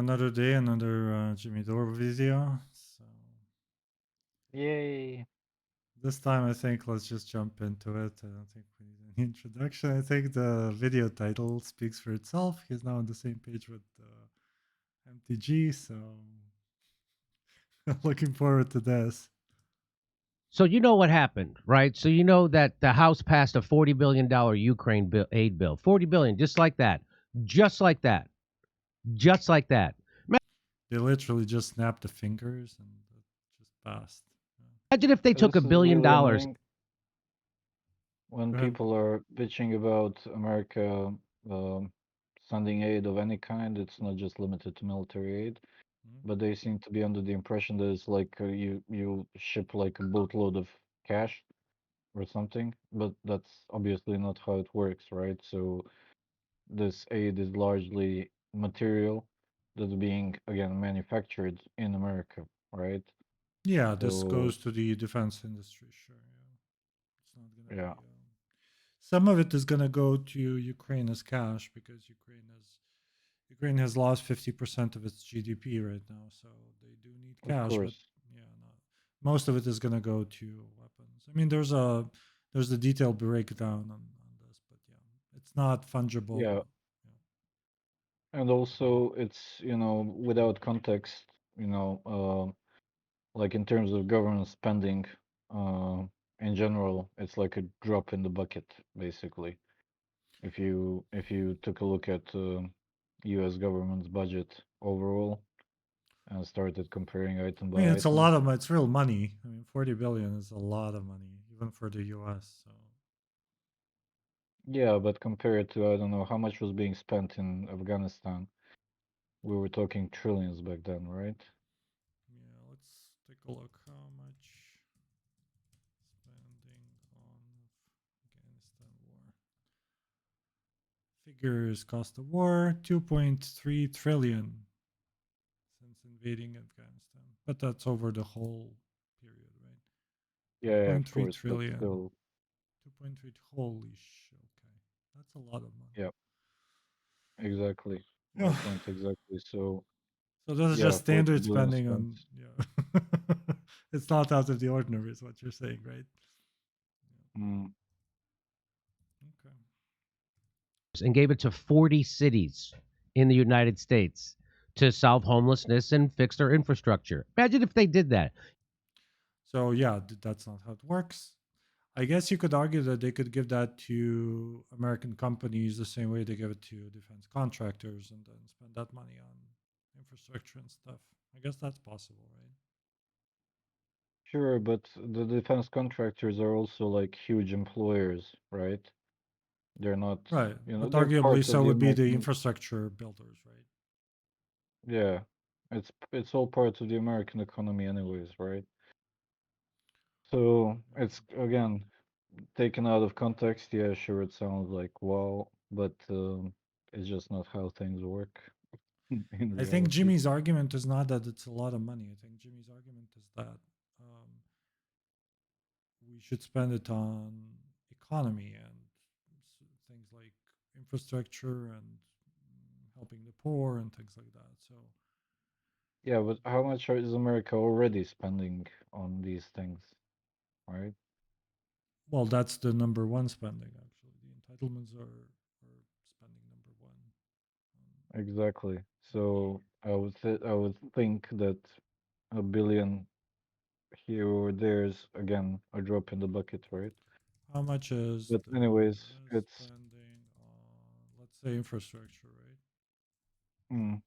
another day, another Jimmy Dore video. So Yay. this time, I think let's just jump into it. I don't think we need any introduction. I think the video title speaks for itself. He's now on the same page with MTG, so looking forward to this. So you know what happened, right? So you know that the House passed a $40 billion Ukraine aid bill. 40 billion, just like that. Just like that. Just like that. They literally just snapped the fingers and it just passed. Yeah. Imagine if they took This a is billion really dollars. annoying when Go ahead. people are bitching about America um, sending aid of any kind. It's not just limited to military aid, Mhm. but they seem to be under the impression that it's like you ship like a boatload of cash or something, but that's obviously not how it works, right? So this aid is largely material that's being again manufactured in America, right? Yeah, this So goes to the defense industry, sure. Yeah. It's not going to be. yeah, Some of it is going to go to Ukraine as cash because Ukraine has lost 50% of its GDP right now, so they do need of cash. But course. yeah, no, most of it is going to go to weapons. I mean, there's a detailed breakdown on this, but yeah, it's not fungible. Yeah, Yeah. and also it's, without context, like in terms of government spending, uh, in general, it's like a drop in the bucket, basically. If you took a look at U.S. government's budget overall and started comparing item I mean, by it's a item, lot of it's real money. I mean, 40 billion is a lot of money, even for the U.S. So yeah, but compared to, I don't know, how much was being spent in Afghanistan, we were talking trillions back then, right? yeah, let's take a look how much spending on Afghanistan war. Figures cost of war 2.3 trillion since invading Afghanistan. But that's over the whole period, right? Yeah, yeah, of 2.3 course, but trillion. still, 2.3. Holy shit. Okay. That's a lot of money. yeah, exactly. My Yeah. point exactly. So, So this is yeah, just 40 standard billion spending spent. on, yeah. It's not out of the ordinary, is what you're saying, right? Mm, Yeah. Okay. And gave it to 40 cities in the United States to solve homelessness and fix their infrastructure. Imagine if they did that. So yeah, that's not how it works. I guess you could argue that they could give that to American companies the same way they give it to defense contractors and then spend that money on infrastructure and stuff. I guess that's possible, sure, but the defense contractors are also like huge employers, right? They're not, right? Right. But they're arguably, part of so the would be the American, infrastructure builders, right? yeah, it's all part of the American economy anyways, right? So it's Yeah. again taken out of context. Yeah, sure, it sounds like wow, but it's just not how things work in I think reality. Jimmy's argument is not that it's a lot of money. I think Jimmy's argument is that um, we should spend it on economy and things like infrastructure and helping the poor and things like that. So, Yeah, but how much is America already spending on these things, right? well, that's the number one spending actually. The entitlements are spending number one. Exactly. So I would think that a billion here or there is again a drop in the bucket, right? How much is But the anyways, US it's spending on, let's say, infrastructure, right? mm,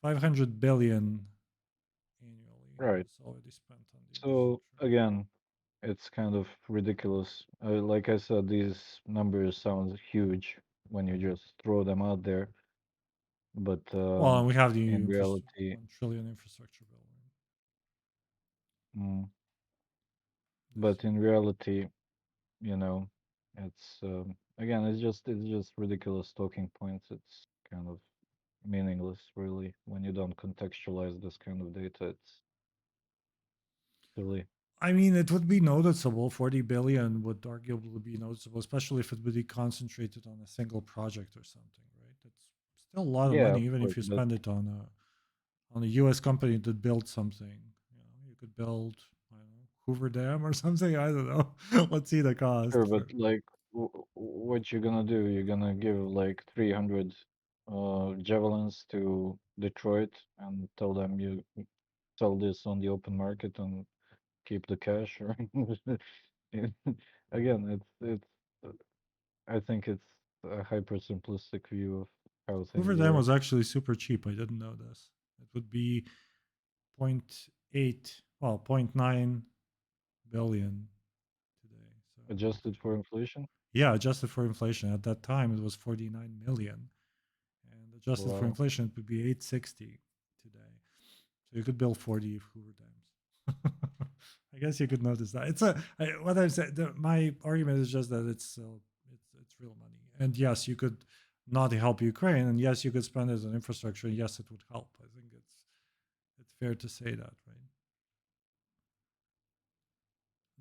500 billion annually right. is already spent on the So infrastructure. again, it's kind of ridiculous. Like I said, these numbers sound huge when you just throw them out there, but Well, and we have the in reality, 1 trillion infrastructure bill. Right? mm, This but year. in reality, you know, it's again, it's just ridiculous talking points. It's kind of meaningless, really, when you don't contextualize this kind of data. It's silly. I mean, it would be noticeable. 40 billion would arguably be noticeable, especially if it would be concentrated on a single project or something, right? It's still a lot of Yeah, money, of even course, if you but spend it on a U.S. company that built something. You could build, I don't know, Hoover Dam or something. I don't know. Let's see the cost sure, but for like, what you gonna do? You're gonna give like 300 javelins to Detroit and tell them you sell this on the open market and keep the cash, or again, uh, I think it's a hyper simplistic view of how things Hoover Dam work. was actually super cheap. I didn't know this. It would be point 0.8, well, point 0.9 billion today. So Adjusted for inflation. yeah, adjusted for inflation. At that time, it was 49 million, and adjusted for Wow. inflation, it would be 860 today. So you could build 40 Hoover Dams. I guess you could notice that. What I've said. My argument is just that it's real money, and yes, you could not help Ukraine, and yes, you could spend it on infrastructure, and yes, it would help. I think it's fair to say that, right?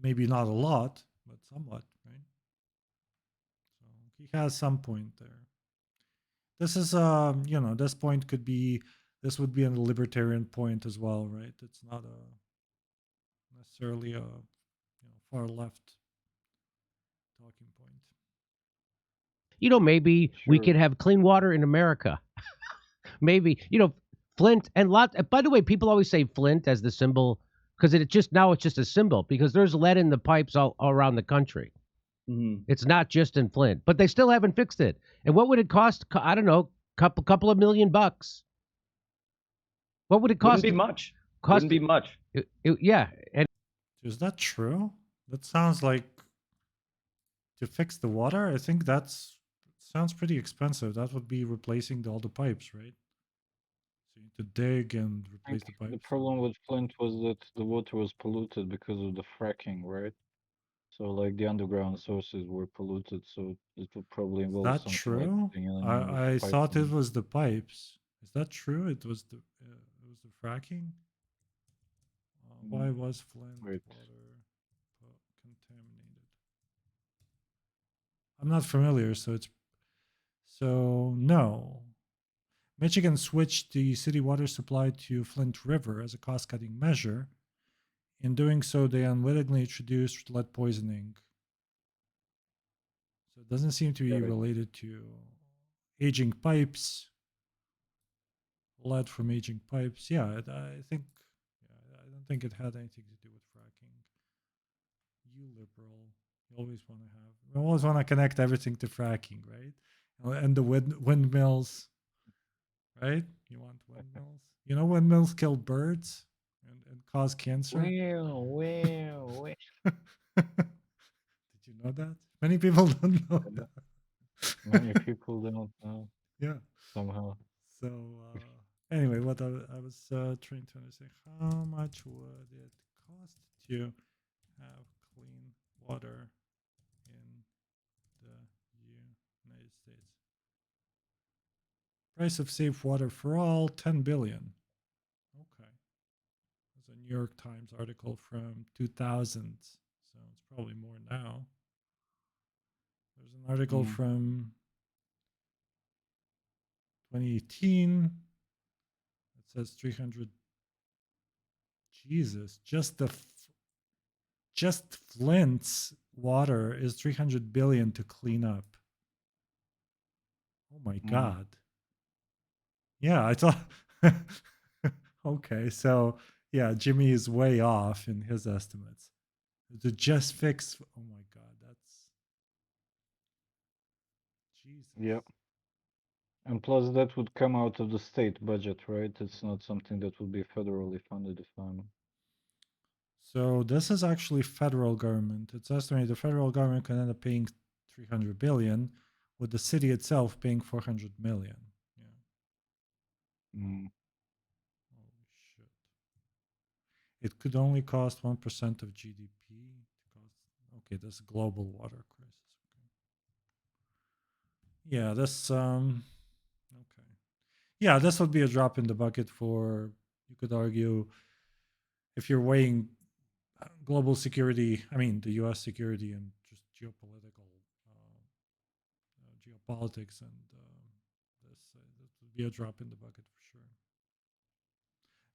Maybe not a lot, but somewhat, right? So he has some point there. This is this point could be this would be a libertarian point as well, right? It's not a necessarily a far left talking point. Maybe we Sure. could have clean water in America. Maybe, Flint and by the way, people always say Flint as the symbol because it's just a symbol because there's lead in the pipes all around the country. Mhm. It's not just in Flint, but they still haven't fixed it. And what would it cost? I don't know, couple of $1 million. What would it Wouldn't cost? be much. Cost Wouldn't be much. yeah, and Is that true? That sounds like to fix the water. I think sounds pretty expensive. That would be replacing all the pipes, right? So you need to dig and I think replace the the pipes. problem with Flint was that the water was polluted because of the fracking, right? So like the underground sources were polluted, so it would probably Is involve that something like true? putting in a new I thought it pipeline. was the pipes. Is that true? It was the fracking. Why Mm, was Flint wait, water contaminated? I'm not familiar, so no. Michigan switched the city water supply to Flint River as a cost-cutting measure. In doing so, they unwittingly introduced lead poisoning. So it doesn't seem to be got it. related to aging pipes, lead from aging pipes. Yeah, I think. Yeah, I don't think it had anything to do with fracking. You liberal, you always want to connect everything to fracking, right? And the windmills, right? You want windmills. Windmills kill birds and cause cancer. Well. Did you know that? Many people don't know Yeah, that. many people don't know Yeah. somehow. So anyway, what I was trying to understand, how much would it cost to have clean water in the United States? Price of safe water for all, 10 billion. Okay. That's a New York Times article from 2000. So it's probably more now. There's an article Mm, from 2018 that says 300. Jesus, just Flint's water is 300 billion to clean up. Oh my mm. god. Yeah, I thought okay, so yeah, Jimmy is way off in his estimates. To just fix, oh my god, that's Jesus. Yep. And plus, that would come out of the state budget, right? It's not something that would be federally funded, if I'm. So this is actually federal government. It's estimated the federal government can end up paying 300 billion, with the city itself paying 400 million. Yeah. Mm, Holy shit. It could only cost 1% of GDP to cost. Okay, this global water crisis. Okay. Yeah, this okay. Yeah, this would be a drop in the bucket for, you could argue, if you're weighing global security, I mean the US security and just geopolitical geopolitics, and this would be a drop in the bucket for sure.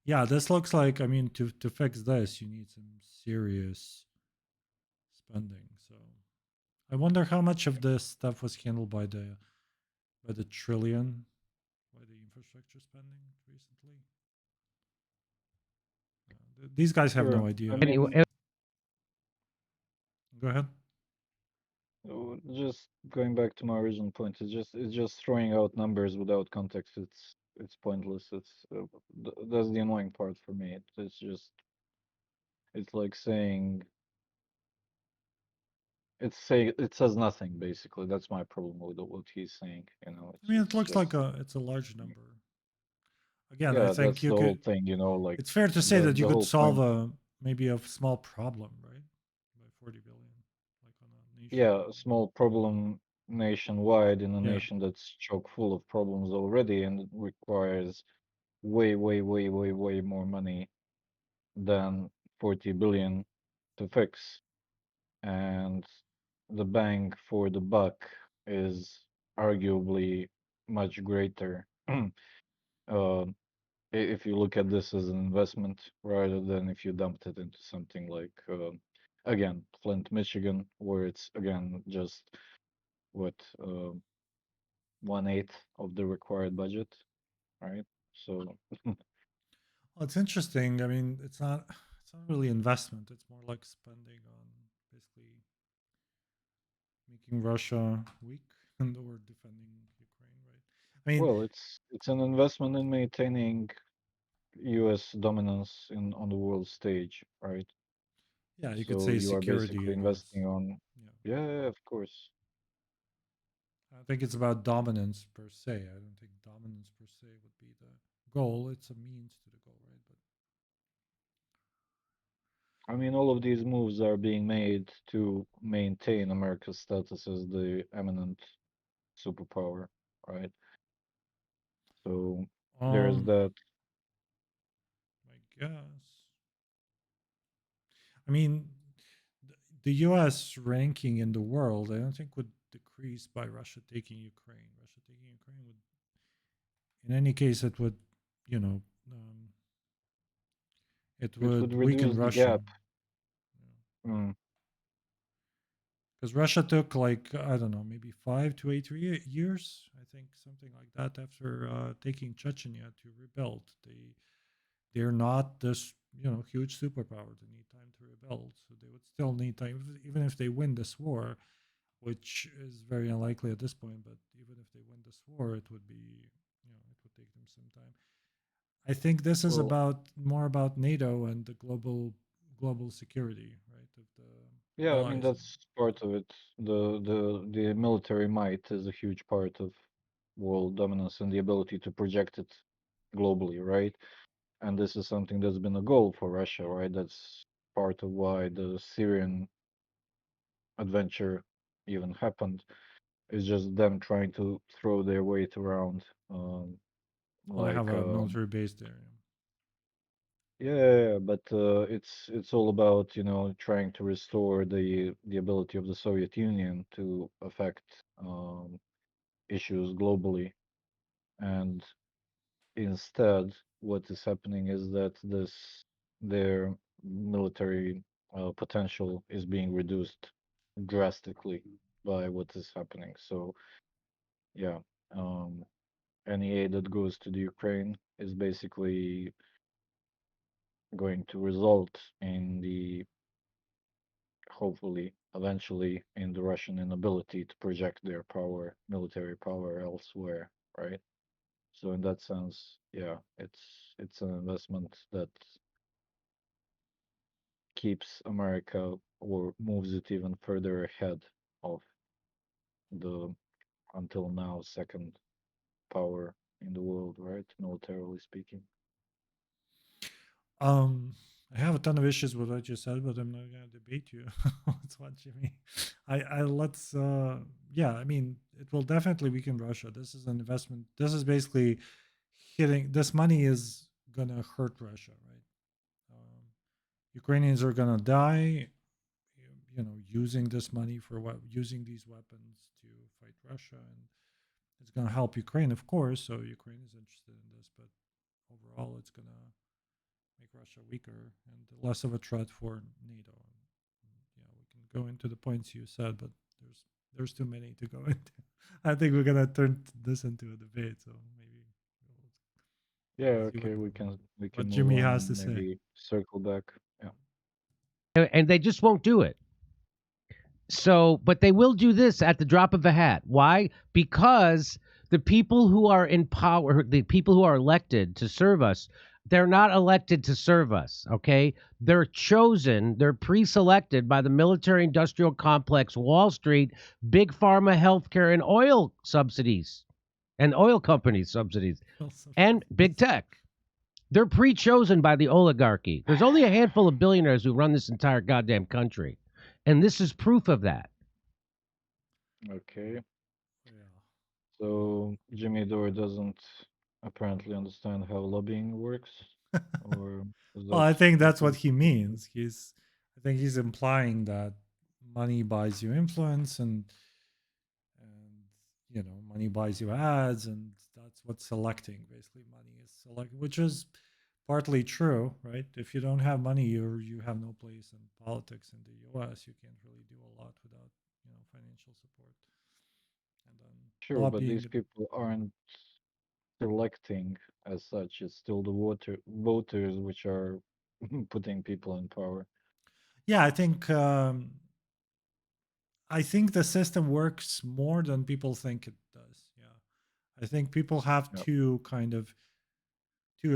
Yeah, this looks like, I mean, to fix this, you need some serious spending. So I wonder how much of this stuff was handled by the trillion, by the infrastructure spending recently. These guys have no Sure. I idea. mean, Go ahead. just going back to my original point, it's just throwing out numbers without context. It's pointless. That's the annoying part for me. It's like saying it says nothing basically. That's my problem with what he's saying. I mean, it It's looks like just it's a large number. Again, I yeah. think That's you the whole could. thing. Like It's fair to say the that you the could whole solve point. a maybe a small problem, right? By 40 billion, like on a Yeah, a nationwide. small problem nationwide in a Yeah. nation that's chock full of problems already and it requires way, way, way, way, way more money than 40 billion to fix. And the bang for the buck is arguably much greater. uh, if you look at this as an investment rather than if you dumped it into something like, again, Flint, Michigan, where it's again just what, 1/8 of the required budget, right? So, Well, it's interesting. I mean, it's not really investment. It's more like spending on basically making Russia weak and or defending Ukraine, right? I mean, well, it's an investment in maintaining U.S. dominance on the world stage, right? yeah, you could So say you are security, basically I guess. investing on, Yeah. yeah, yeah, yeah, of course. I think it's about dominance per se. I don't think dominance per se would be the goal. It's a means to the goal, right? But I mean, all of these moves are being made to maintain America's status as the eminent superpower, right? So there's um, that. I guess. I mean, the U.S. ranking in the world, I don't think would decrease by Russia taking Ukraine. Russia taking Ukraine would, in any case, it would, you know, it It would would weaken reduce the Russia. gap. Mm, Because Russia took like I don't know, maybe 5 to 8 years, I think, something like that, after taking Chechnya to rebuild. They're not this huge superpower. They need time to rebuild, so they would still need time, even if they win this war, which is very unlikely at this point. But even if they win this war, it would be it would take them some time. I think this is well, about more about NATO and the global security, right, of the yeah, I mean allies. And that's part of it. The military might is a huge part of world dominance and the ability to project it globally, right? And this is something that's been a goal for Russia, right? That's part of why the Syrian adventure even happened. It's just them trying to throw their weight around, well, they have like a military base there. Yeah. yeah, but it's all about trying to restore the ability of the Soviet Union to affect issues globally, and instead, what is happening is that their military potential is being reduced drastically by what is happening. So yeah, um, any aid that goes to the Ukraine is basically going to result in the hopefully eventually in the Russian inability to project their power, military power elsewhere, right? So in that sense, yeah, it's an investment that keeps America or moves it even further ahead of the until now second power in the world, right? Militarily speaking. Um, I have a ton of issues with what you said, but I'm not gonna debate you. That's what Jimmy. I let's yeah. I mean, it will definitely weaken Russia. This is an investment. This is basically hitting. This money is gonna hurt Russia, right? Ukrainians are gonna die. Using this money for what? Using these weapons to fight Russia, it's going to help Ukraine, of course. So Ukraine is interested in this, but overall, it's going to make Russia weaker and less of a threat for NATO. And, we can go into the points you said, but there's too many to go into. I think we're gonna turn this into a debate, so maybe Yeah, we'll see okay, we can what move Jimmy on has and to say. maybe circle back. Yeah, And they just won't do it. So, but they will do this at the drop of a hat. Why? Because the people who are in power, the people who are elected to serve us, they're not elected to serve us, okay? They're chosen, they're pre selected by the military industrial complex, Wall Street, big pharma, healthcare, and oil subsidies, and oil companies' subsidies, Well, and big subsidies. tech. They're pre chosen by the oligarchy. There's only a handful of billionaires who run this entire goddamn country. And this is proof of that. okay. Yeah. So Jimmy Dore doesn't apparently understand how lobbying works, or is Well, that I think what that's what you? he means. I think he's implying that money buys you influence, and money buys you ads, and that's what's selecting. Basically, money is select, which is partly true, right? If you don't have money, you have no place in politics in the U.S. You can't really do a lot without financial support, and then Sure, but these lobbying. people aren't selecting as such. It's still the voters which are putting people in power. Yeah, I think the system works more than people think it does. Yeah. I think people have Yeah, two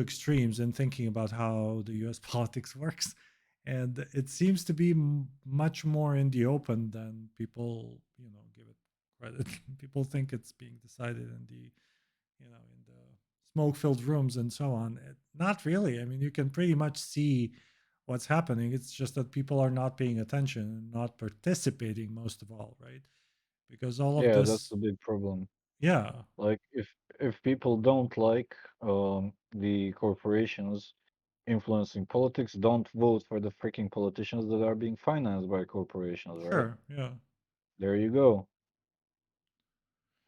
extremes in thinking about how the US politics works. And it seems to be much more in the open than people, give it credit. People think it's being decided in the smoke-filled rooms and so on. Not really. I mean, you can pretty much see what's happening. It's just that people are not paying attention and not participating most of all, right? Because all of yeah, that's this, the big problem. yeah, Like if people don't like the corporations influencing politics, don't vote for the freaking politicians that are being financed by corporations, right? sure, yeah. There you go.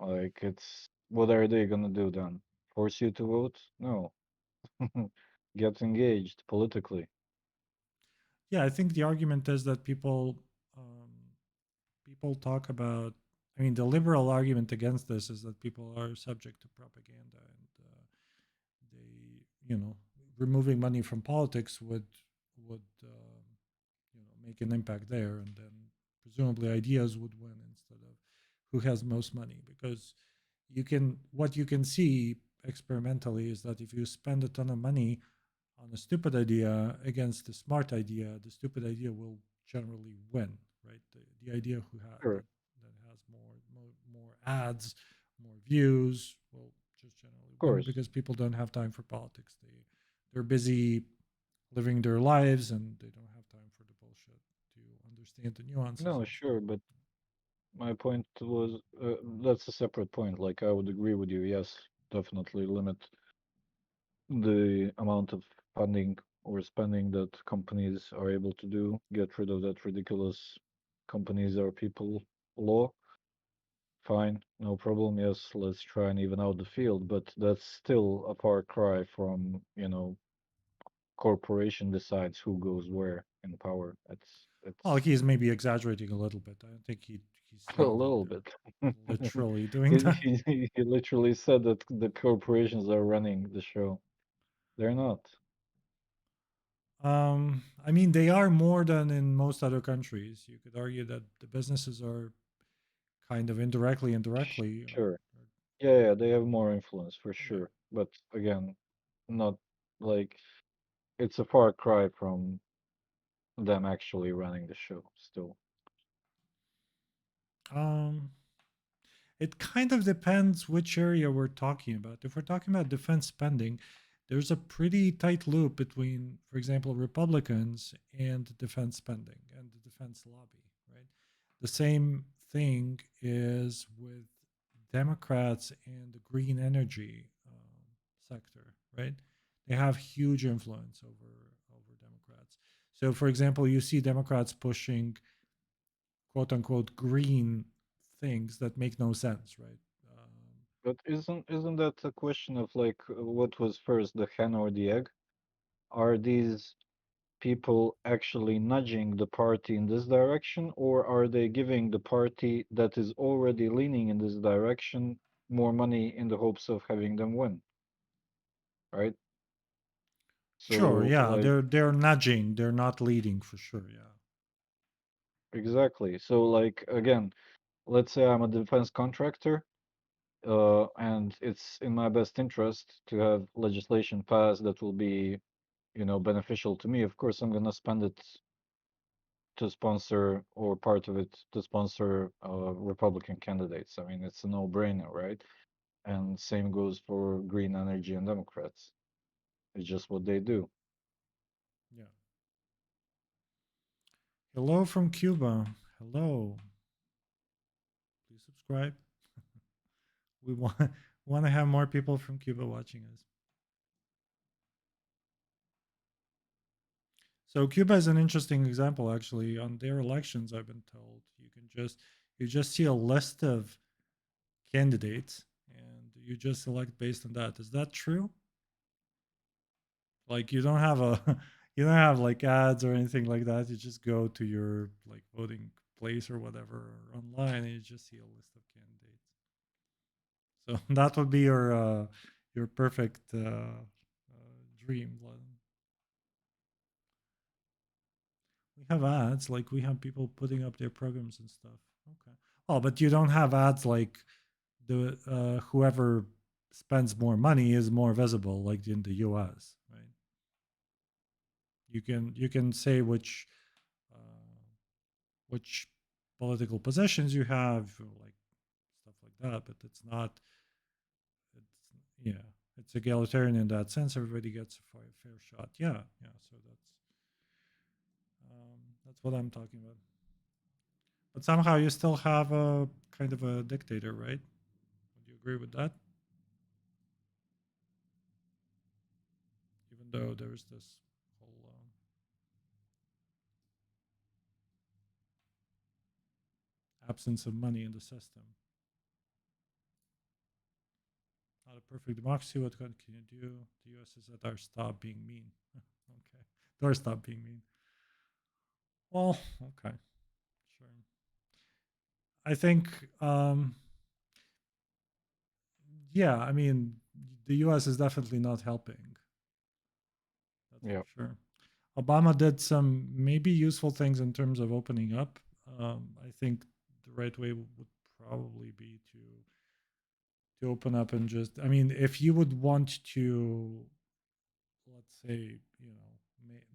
Like it's what are they gonna do then? Force you to vote? No. Get engaged politically. Yeah, I think the argument is that um, people talk about. I mean, the liberal argument against this is that people are subject to propaganda, and they, removing money from politics would make an impact there, and then presumably ideas would win instead of who has most money, because what you can see experimentally is that if you spend a ton of money on a stupid idea against a smart idea, the stupid idea will generally win, right? The idea Sure. that has more ads, more views will just generally Of win course. because people don't have time for politics. They're busy living their lives and they don't have time for the bullshit to understand the nuances No, and so sure, on. but my point was that's a separate point. Like I would agree with you. Yes, definitely limit the amount of funding or spending that companies are able to do. Get rid of that ridiculous companies are people law. Fine, no problem. Yes, let's try and even out the field, but that's still a far cry from, corporation decides who goes where in power. Well, It's he's maybe exaggerating a little bit. I don't think he's a saying that little bit. they're literally doing He, that. he literally said that the corporations are running the show. They're not. I mean, they are more than in most other countries. You could argue that the businesses are kind of indirectly. Sure. Yeah, they have more influence for Yeah. sure. But again, not like it's a far cry from them actually running the show still. Um, it kind of depends which area we're talking about. If we're talking about defense spending, there's a pretty tight loop between, for example, Republicans and defense spending and the defense lobby, right? The same thing is with Democrats and the green energy sector, right? They have huge influence over Democrats. So, for example, you see Democrats pushing quote unquote green things that make no sense, right? But isn't that a question of like what was first, the hen or the egg? Are these people actually nudging the party in this direction, or are they giving the party that is already leaning in this direction more money in the hopes of having them win, right? Sure, So, yeah, like, they're nudging, they're not leading for sure. Yeah, exactly. So, like, again, let's say I'm a defense contractor, and it's in my best interest to have legislation passed that will be, beneficial to me. Of course, I'm gonna spend it to sponsor, or part of it to sponsor Republican candidates. I mean, it's a no-brainer, right? And same goes for green energy and Democrats. It's just what they do. yeah. Hello from Cuba. Hello. Please subscribe. We want want to have more people from Cuba watching us. So Cuba is an interesting example, actually. On their elections, I've been told you just see a list of candidates and you just select based on that. Is that true? Like you don't have a you don't have like ads or anything like that. You just go to your like voting place or whatever or online and you just see a list of candidates. So that would be your perfect dream. We have ads, like we have people putting up their programs and stuff. Okay. Oh, but you don't have ads like the whoever spends more money is more visible, like in the U.S. Right? You can say which political positions you have, or like stuff like that, but it's not. It's yeah, it's egalitarian in that sense. Everybody gets a fair shot. Yeah, yeah. So that's what I'm talking about. But somehow you still have a kind of a dictator, right? Would you agree with that? Even though there's this whole absence of money in the system. Not a perfect democracy. What can you do? The U.S. is at our stop being mean. Okay, Dore stop being mean. Well, okay, sure. I think, yeah. I mean, the U.S. is definitely not helping. That's Yeah. for sure. Obama did some maybe useful things in terms of opening up. I think the right way would probably be to open up and just. I mean, if you would want to, let's say,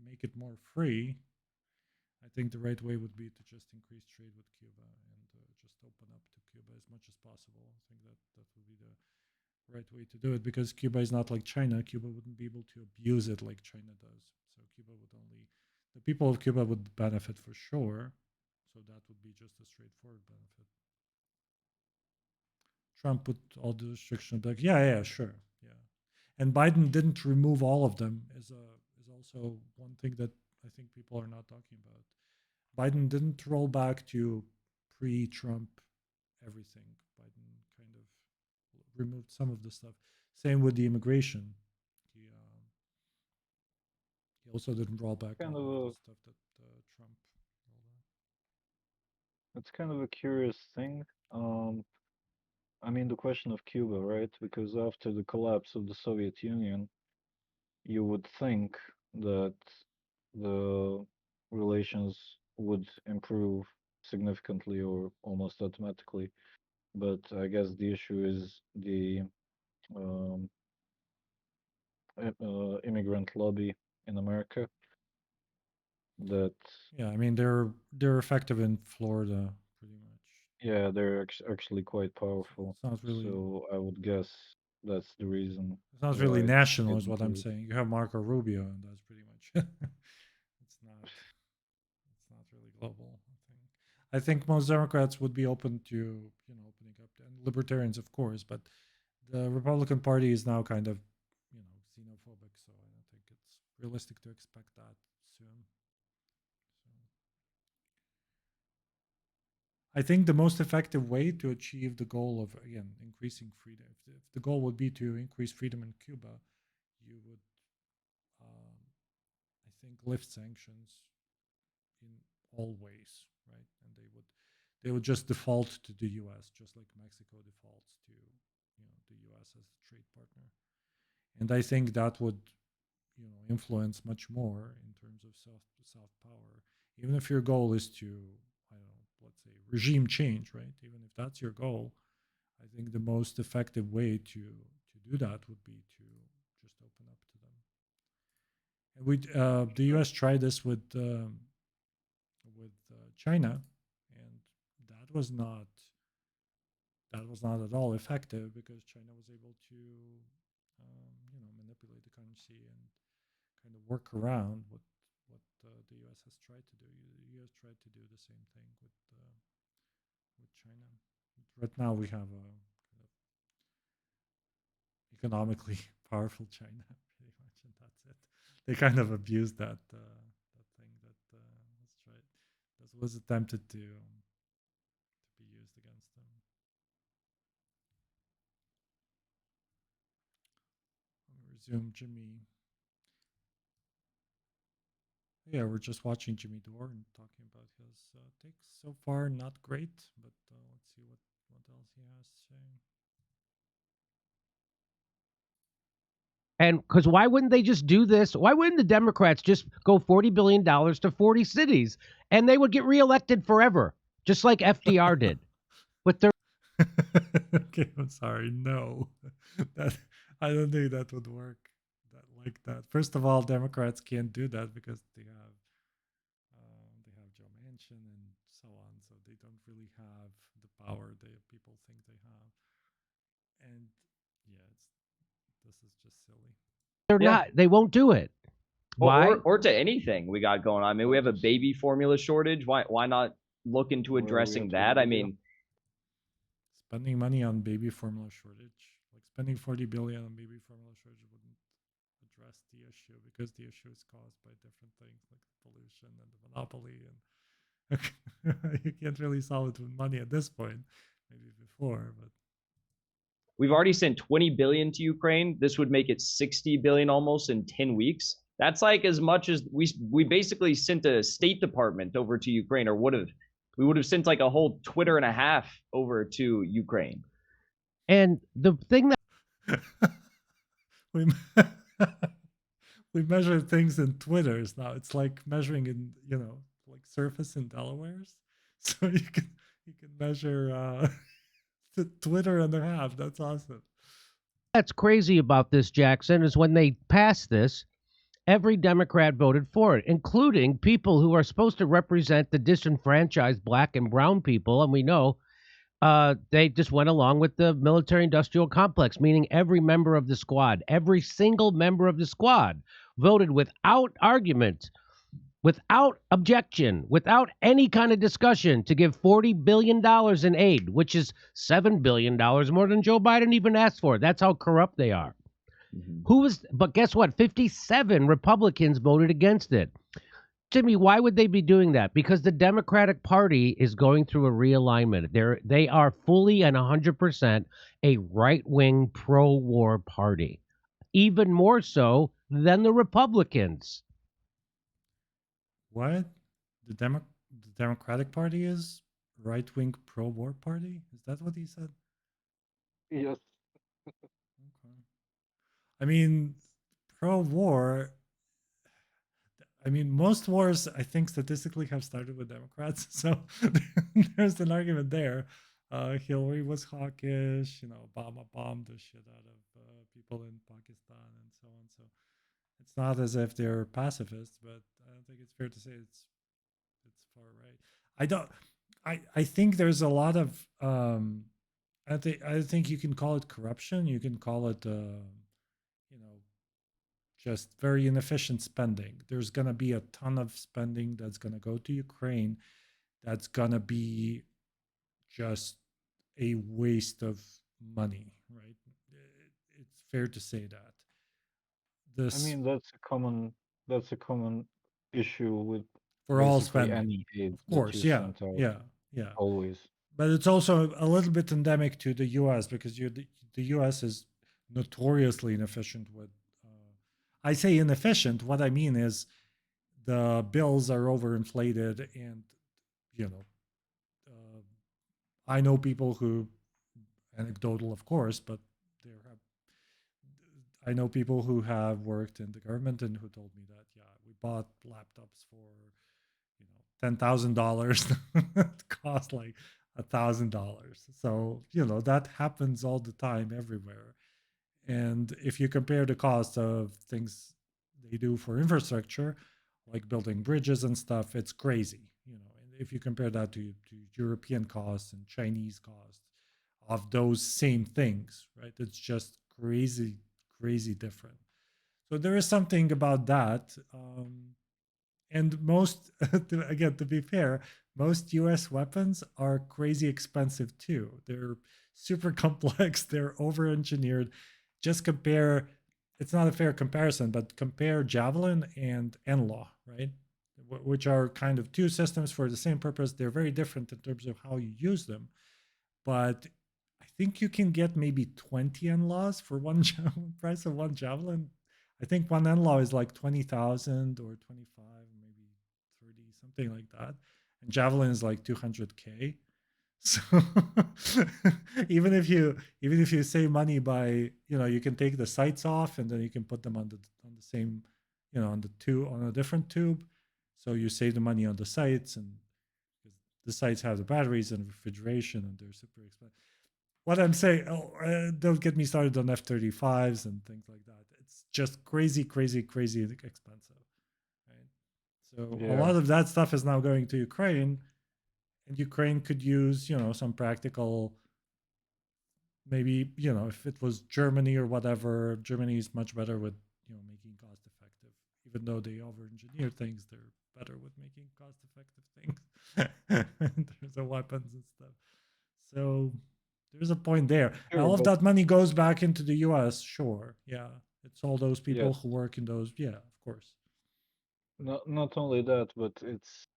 make it more free, I think the right way would be to just increase trade with Cuba and just open up to Cuba as much as possible. I think that would be the right way to do it because Cuba is not like China. Cuba wouldn't be able to abuse it like China does. So Cuba would only the people of Cuba would benefit for sure. So that would be just a straightforward benefit. Trump put all the restrictions like, yeah, yeah, sure, yeah. And Biden didn't remove all of them is also one thing that I think people are not talking about. Biden didn't roll back to pre-Trump everything. Biden kind of removed some of the stuff. Same with the immigration. He also didn't roll back Kind all of of the a stuff that Trump rolled back. it's kind of a curious thing. I mean the question of Cuba, right? Because after the collapse of the Soviet Union, you would think that the relations would improve significantly or almost automatically. But I guess the issue is the um, immigrant lobby in America that, Yeah, I mean they're effective in Florida pretty much. yeah, they're actually quite powerful. It's not really So I would guess that's the reason it's not really why it's national, is getting what I'm through. saying. You have Marco Rubio, and that's pretty much. it's not. It's not really global. I think most Democrats would be open to opening up, and libertarians, of course, but the Republican Party is now kind of xenophobic, so I don't think it's realistic to expect that soon. So I think the most effective way to achieve the goal of, again, increasing freedom, if the goal would be to increase freedom in Cuba, you would, um, I think, lift sanctions in all ways, right? And they would just default to the U.S. just like Mexico defaults to the U.S. as a trade partner. And I think that would influence much more in terms of soft power. Even if your goal is to, I don't know, let's say regime change, right? Even if that's your goal, I think the most effective way to do that would be to just open up to them. And the U.S. tried this with China, and that was not that was not at all effective because China was able to manipulate the currency and kind of work around what the U.S. has tried to do. The U.S. tried to do the same thing with China. Right now, we have a kind of economically powerful China, pretty much, and that's it. They kind of abused that thing that was tried that was attempted to be used against them. Let me resume Jimmy. Yeah, we're just watching Jimmy Dore and talking about his takes so far. Not great, but let's see what else he has to say. And because why wouldn't they just do this? Why wouldn't the Democrats just go $40 billion to 40 cities and they would get reelected forever, just like FDR did with their. Okay, I'm sorry. No, that I don't think that would work. That like that. First of all, Democrats can't do that because they have Joe Manchin and so on. So they don't really have the power they people think they have. And yeah, this is just silly. They're Yeah. not. They won't do it. Why? Or to anything we got going on. I mean, we have a baby formula shortage. Why not look into addressing that? I mean, Spending money on baby formula shortage, like spending 40 billion on baby formula shortage, wouldn't address the issue because the issue is caused by different things like the pollution and the monopoly, and you can't really solve it with money at this point. Maybe before, but we've already sent 20 billion to Ukraine. This would make it 60 billion almost in 10 weeks. That's like as much as we basically sent a State Department over to Ukraine, or we would have sent like a whole Twitter and a half over to Ukraine. And the thing that we we measure things in Twitters now. It's like measuring in like surface in Delaware's. So you can measure the Twitter and a half. That's awesome. that's crazy about this, Jackson, is when they passed this, every Democrat voted for it, including people who are supposed to represent the disenfranchised black and brown people. And we know they just went along with the military industrial complex, meaning every member of the squad, every single member of the squad voted without argument, without objection, without any kind of discussion to give $40 billion in aid, which is $7 billion more than Joe Biden even asked for. That's how corrupt they are. But guess what? 57 Republicans voted against it. Jimmy, why would they be doing that? Because the Democratic Party is going through a realignment. They are fully and 100% a right-wing pro-war party, even more so than the Republicans. What the Democratic Party is right wing pro war party? Is that what he said? Yes. Okay. I mean, pro war. I mean, most wars, I think, statistically have started with Democrats. So there's an argument there. Hillary was hawkish. Obama bombed the shit out of people in Pakistan and so on. So it's not as if they're pacifists, but I don't think it's fair to say it's far right. I don't. I think there's a lot of. I think you can call it corruption. You can call it just very inefficient spending. There's going to be a ton of spending that's going to go to Ukraine that's going to be just a waste of money, right? It's fair to say that. I mean, that's a common issue with For all basically spending, any aid of that you course, yeah, sent out. yeah, Yeah, always. but it's also a little bit endemic to the U.S. because the U.S. is notoriously inefficient with. I say inefficient. What I mean is the bills are overinflated, and you know, uh, I know people who, anecdotal, of course, but there have. I know people who have worked in the government and who told me that yeah, we bought laptops for $10,000 cost like $1,000. So that happens all the time everywhere. And if you compare the cost of things they do for infrastructure, like building bridges and stuff, it's crazy. And if you compare that to European costs and Chinese costs of those same things, right? It's just crazy, crazy different. So there is something about that. And most, again, to be fair, most US weapons are crazy expensive too. They're super complex, they're over engineered. Just compare, it's not a fair comparison, but compare Javelin and NLAW, right? Which are kind of two systems for the same purpose. They're very different in terms of how you use them. But I think you can get maybe 20 NLAWs for one price of one Javelin. I think one NLAW is like 20,000 or 25, maybe 30, something like that. And Javelin is like 200K. So even if you save money by, you can take the sights off and then you can put them on the same, on a different tube. So you save the money on the sights, and the sites have the batteries and refrigeration, and they're super expensive. What I'm saying, don't get me started on F-35s and things like that. It's just crazy, crazy, crazy expensive, right? So a Yeah. lot of that stuff is now going to Ukraine, and Ukraine could use, some practical. Maybe if it was Germany or whatever, Germany is much better with making cost effective. Even though they over-engineer things, they're better with making cost-effective things in terms of weapons and stuff. So there's a point there. Sure, All of but that money goes back into the U.S. Sure, yeah, it's all those people yes, who work in those. Yeah, of course. not only that, but it's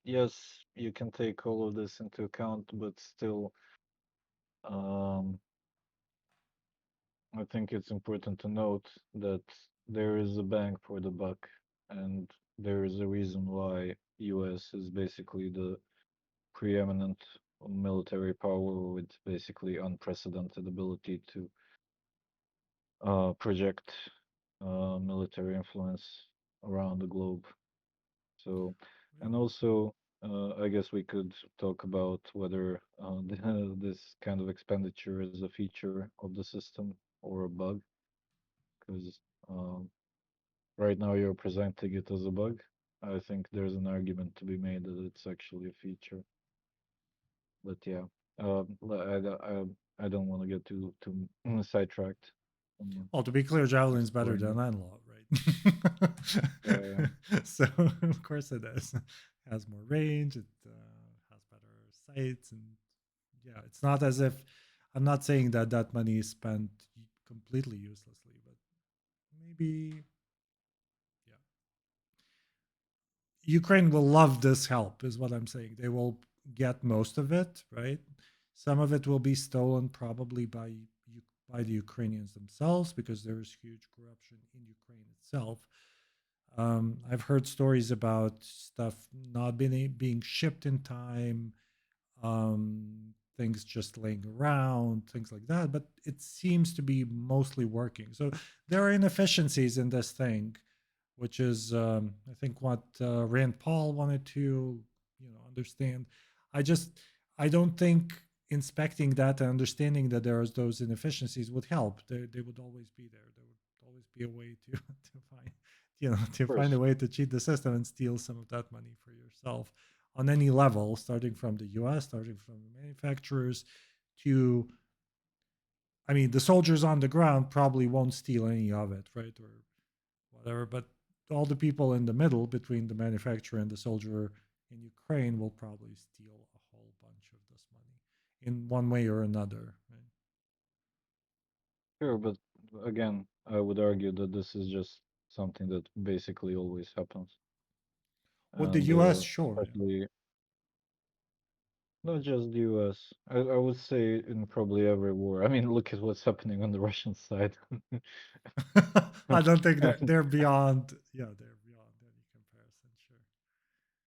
yes, you can take all of this into account, but still, um, I think it's important to note that there is a bang for the buck, and there is a reason why US is basically the preeminent military power with basically unprecedented ability to project military influence around the globe. So, and also, I guess we could talk about whether this kind of expenditure is a feature of the system or a bug, because right now you're presenting it as a bug. I think there's an argument to be made that it's actually a feature. But yeah, I don't want to get too sidetracked. Well, to be clear, Javelin's better Exploring than it. Landlaw, right? Yeah, So of course it is. It has more range. It has better sights, and yeah, it's not as if I'm not saying that that money is spent completely uselessly, but maybe yeah, Ukraine will love this help, is what I'm saying. They will get most of it, right? Some of it will be stolen probably by the Ukrainians themselves because there is huge corruption in Ukraine itself. I've heard stories about stuff not being shipped in time, things just laying around, things like that. But it seems to be mostly working. So there are inefficiencies in this thing, which is, I think, what Rand Paul wanted to, understand. I just, I don't think inspecting that and understanding that there's those inefficiencies would help. They would always be there. There would always be a way to to find, of to find a course. way to cheat the system and steal some of that money for yourself on any level, starting from the U.S., starting from the manufacturers to, I mean, the soldiers on the ground probably won't steal any of it, right? Or whatever. But all the people in the middle between the manufacturer and the soldier in Ukraine will probably steal a whole bunch of this money in one way or another. Right? Sure, but again, I would argue that this is just something that basically always happens, With the and U.S., sure, yeah. especially Not just the US. I would say in probably every war. I mean, look at what's happening on the Russian side. I don't think that they're beyond. Yeah, they're beyond any comparison. Sure.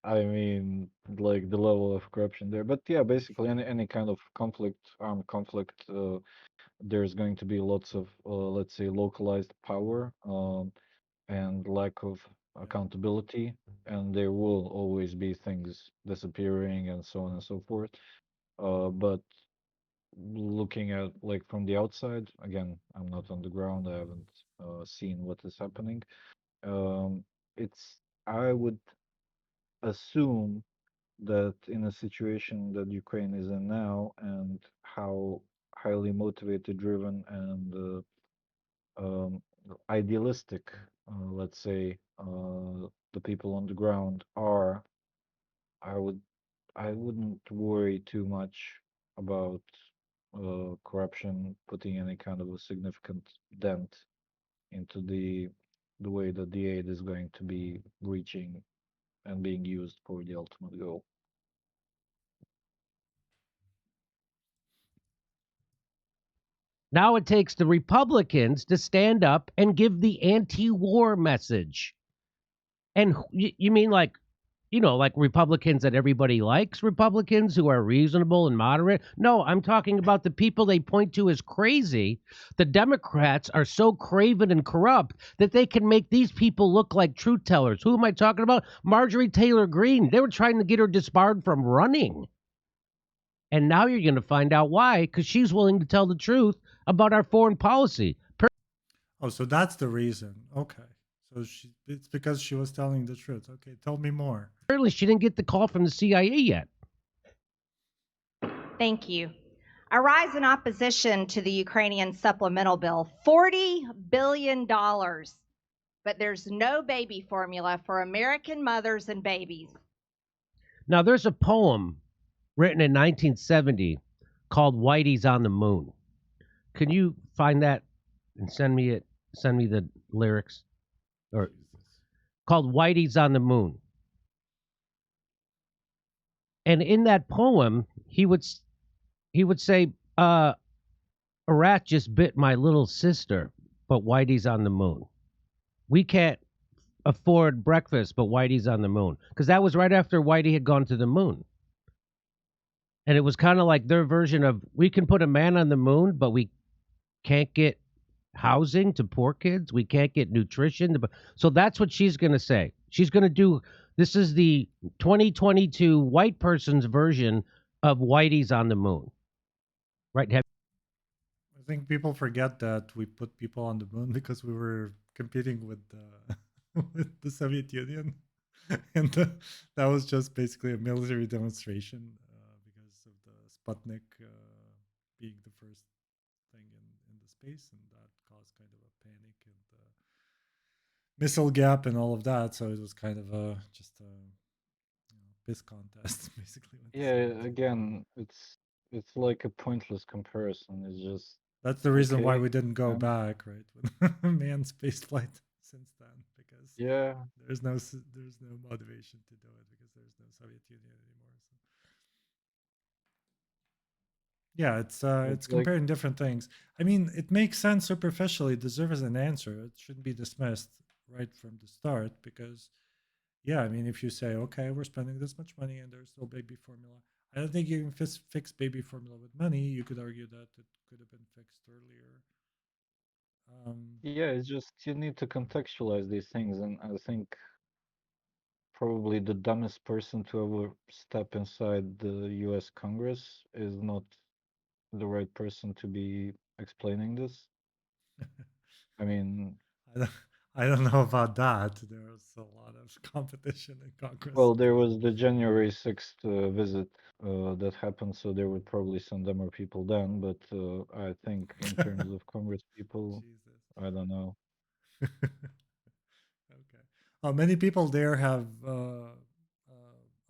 I mean, like the level of corruption there. But yeah, basically any kind of conflict, armed conflict, there's going to be lots of, let's say, localized power, and lack of Yeah. accountability, and there will always be things disappearing and so on and so forth. But looking at like from the outside, again, I'm not on the ground, I haven't seen what is happening. Um, it's I would assume that in a situation that Ukraine is in now, and how highly motivated, driven, and idealistic, let's say, the people on the ground are, I would I wouldn't worry too much about corruption putting any kind of a significant dent into the way that the aid is going to be reaching and being used for the ultimate goal. Now it takes the Republicans to stand up and give the anti-war message. And you mean like, like Republicans that everybody likes, Republicans who are reasonable and moderate? No, I'm talking about the people they point to as crazy. The Democrats are so craven and corrupt that they can make these people look like truth tellers. Who am I talking about? Marjorie Taylor Greene. They were trying to get her disbarred from running. And now you're going to find out why, because she's willing to tell the truth about our foreign policy. Oh, so that's the reason. Okay. So it's because she was telling the truth. Okay, tell me more. Apparently, she didn't get the call from the CIA yet. Thank you. A rise in opposition to the Ukrainian supplemental bill, $40 billion. But there's no baby formula for American mothers and babies. Now, there's a poem written in 1970 called Whitey's on the Moon. Can you find that and send me it? Send me the lyrics. Or Jesus. called Whitey's on the Moon. And in that poem, he would say, a rat just bit my little sister, but Whitey's on the moon. We can't afford breakfast, but Whitey's on the moon. Because that was right after Whitey had gone to the moon. And it was kind of like their version of, we can put a man on the moon, but we can't get housing to poor kids. We can't get nutrition. So that's what she's going to say. She's going to do, this is the 2022 white person's version of Whitey's on the moon. Right? I think people forget that we put people on the moon because we were competing with the with the Soviet Union, and that was just basically a military demonstration because of the Sputnik being the first thing in the space, and that caused kind of a panic and missile gap and all of that. So it was kind of just a piss contest, basically. With the Yeah, Soviet Union. again, it's like a pointless comparison. It's just That's the reason why okay. we didn't go Yeah. back, right, with manned space flight since then, because Yeah, there's no motivation to do it because there's no Soviet Union anymore. So yeah, it's it's like comparing different things. I mean, it makes sense superficially. It deserves an answer. It shouldn't be dismissed right from the start because yeah, I mean, if you say okay, we're spending this much money and there's no baby formula, I don't think you can fix baby formula with money. You could argue that it could have been fixed earlier. yeah, it's just you need to contextualize these things, and I think probably the dumbest person to ever step inside the US Congress is not the right person to be explaining this. I mean, I don't, I don't know about that. There's a lot of competition in Congress. well, there was the January 6th visit that happened, so they would probably send them more people then. But I think in terms of Congress people, Jesus. I don't know. Okay. Many people there have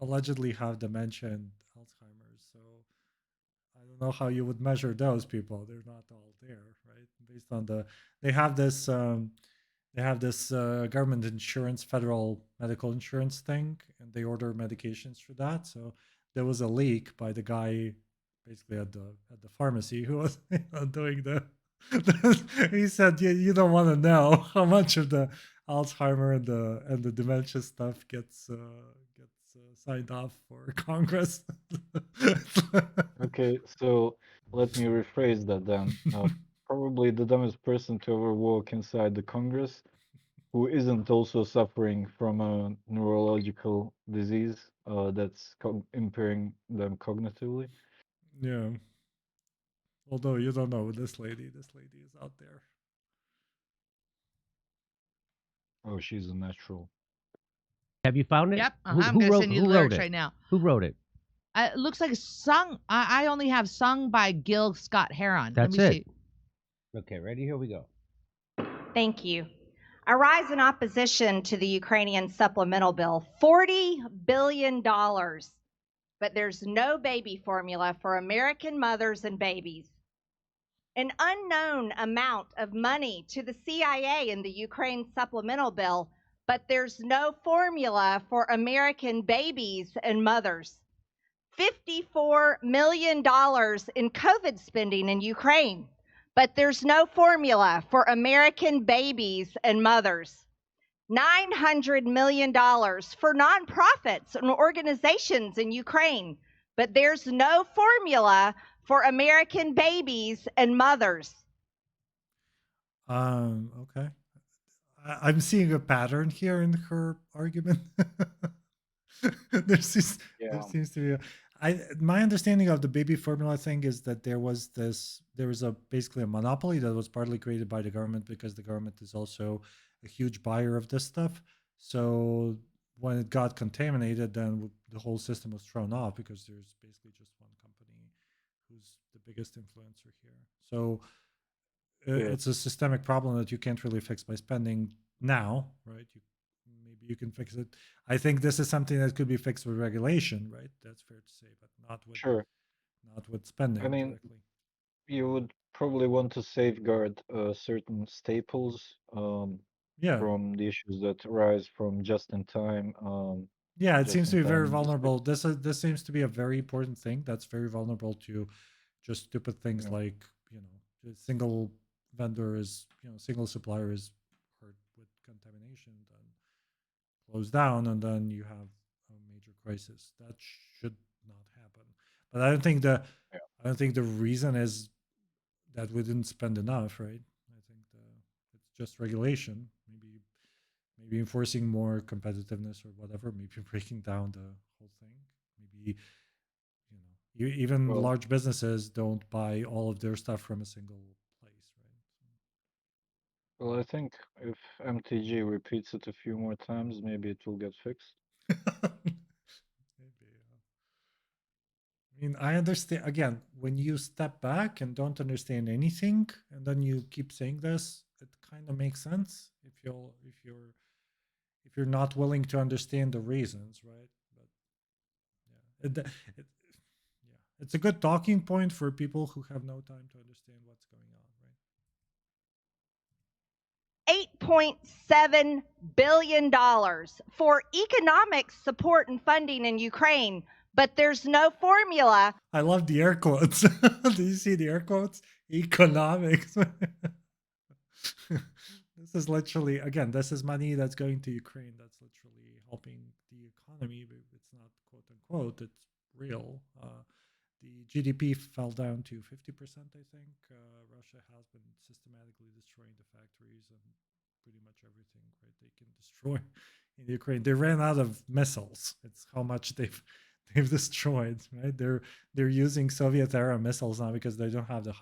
allegedly have dementia and Alzheimer's. So I don't know how you would measure those people. They're not all there, right? Based on they have this government insurance, federal medical insurance thing, and they order medications for that. So there was a leak by the guy basically at the pharmacy who was doing the. He said, you don't want to know how much of the Alzheimer and the dementia stuff gets signed off for Congress." Okay, so let me rephrase that then. Probably the dumbest person to ever walk inside the Congress who isn't also suffering from a neurological disease that's impairing them cognitively. Yeah. Although you don't know this lady. This lady is out there. Oh, she's a natural. Have you found it? Yep, Who, I'm who gonna wrote send you who the wrote lyrics it? right now. Who wrote it? It looks like sung. I only have sung by Gil Scott Heron. That's Let me it. see. Okay, ready? Here we go. Thank you. I rise in opposition to the Ukrainian supplemental bill. $40 billion. But there's no baby formula for American mothers and babies. An unknown amount of money to the CIA in the Ukraine supplemental bill, but there's no formula for American babies and mothers. $54 million in COVID spending in Ukraine, but there's no formula for American babies and mothers. $900 million for nonprofits and organizations in Ukraine, but there's no formula for American babies and mothers. Okay. I'm seeing a pattern here in her argument. there seems Yeah, to be my understanding of the baby formula thing is that there was basically a monopoly that was partly created by the government because the government is also a huge buyer of this stuff. So when it got contaminated, then the whole system was thrown off because there's basically just one company who's the biggest influencer here. So yeah, it's a systemic problem that you can't really fix by spending now, right? Maybe you can fix it. I think this is something that could be fixed with regulation, right? That's fair to say, but sure. not with I spending mean, directly. you would probably want to safeguard certain staples Yeah, from the issues that arise from just in time, yeah. It seems to be very logistics. vulnerable. This seems to be a very important thing that's very vulnerable to just stupid things Yeah, like a single vendor is single supplier is hurt with contamination, then close down, and then you have a major crisis. That should not happen. But yeah. I don't think the reason is that we didn't spend enough, right? I think it's just regulation. Maybe enforcing more competitiveness or whatever. Maybe breaking down the whole thing. Maybe even Well, large businesses don't buy all of their stuff from a single place, well, I think if MTG repeats it a few more times, maybe it will get fixed. right? Maybe. I mean, I understand again when you step back and don't understand anything, and then you keep saying this, it kind of makes sense if you're not willing to understand the reasons, right? But yeah, yeah, it's a good talking point for people who have no time to understand what's going on, right? $8.7 billion for economic support and funding in Ukraine, but there's no formula. I love the air quotes. Do you see the air quotes? Economics. This is literally, again, this is money that's going to Ukraine. That's literally helping the economy. But it's not quote unquote, it's real. The GDP fell down to 50%, I think. Russia has been systematically destroying the factories and pretty much everything, right? They can destroy in Ukraine. They ran out of missiles. It's how much they've destroyed, right? They're using Soviet era missiles now because they don't have the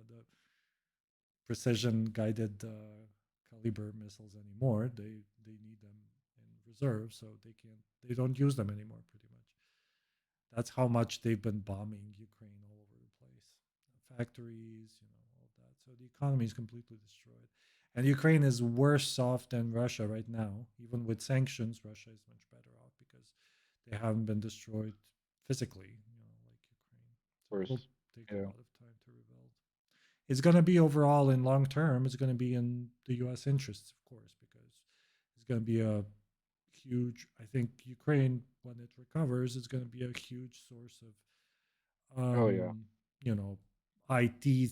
the precision guided caliber missiles anymore. They need them in reserve, so they don't use them anymore. Pretty much. That's how much they've been bombing Ukraine all over the place, factories, all that. So the economy is completely destroyed, and Ukraine is worse off than Russia right now. Even with sanctions, Russia is much better off because they haven't been destroyed physically, like Ukraine. Of So it will course. take a Yeah. lot of time to rebuild. It's going to be overall in long term. It's going to be in the U.S. interests, of course, because it's going to be a huge. I think Ukraine, when it recovers, is going to be a huge source of, Oh yeah. you know, IT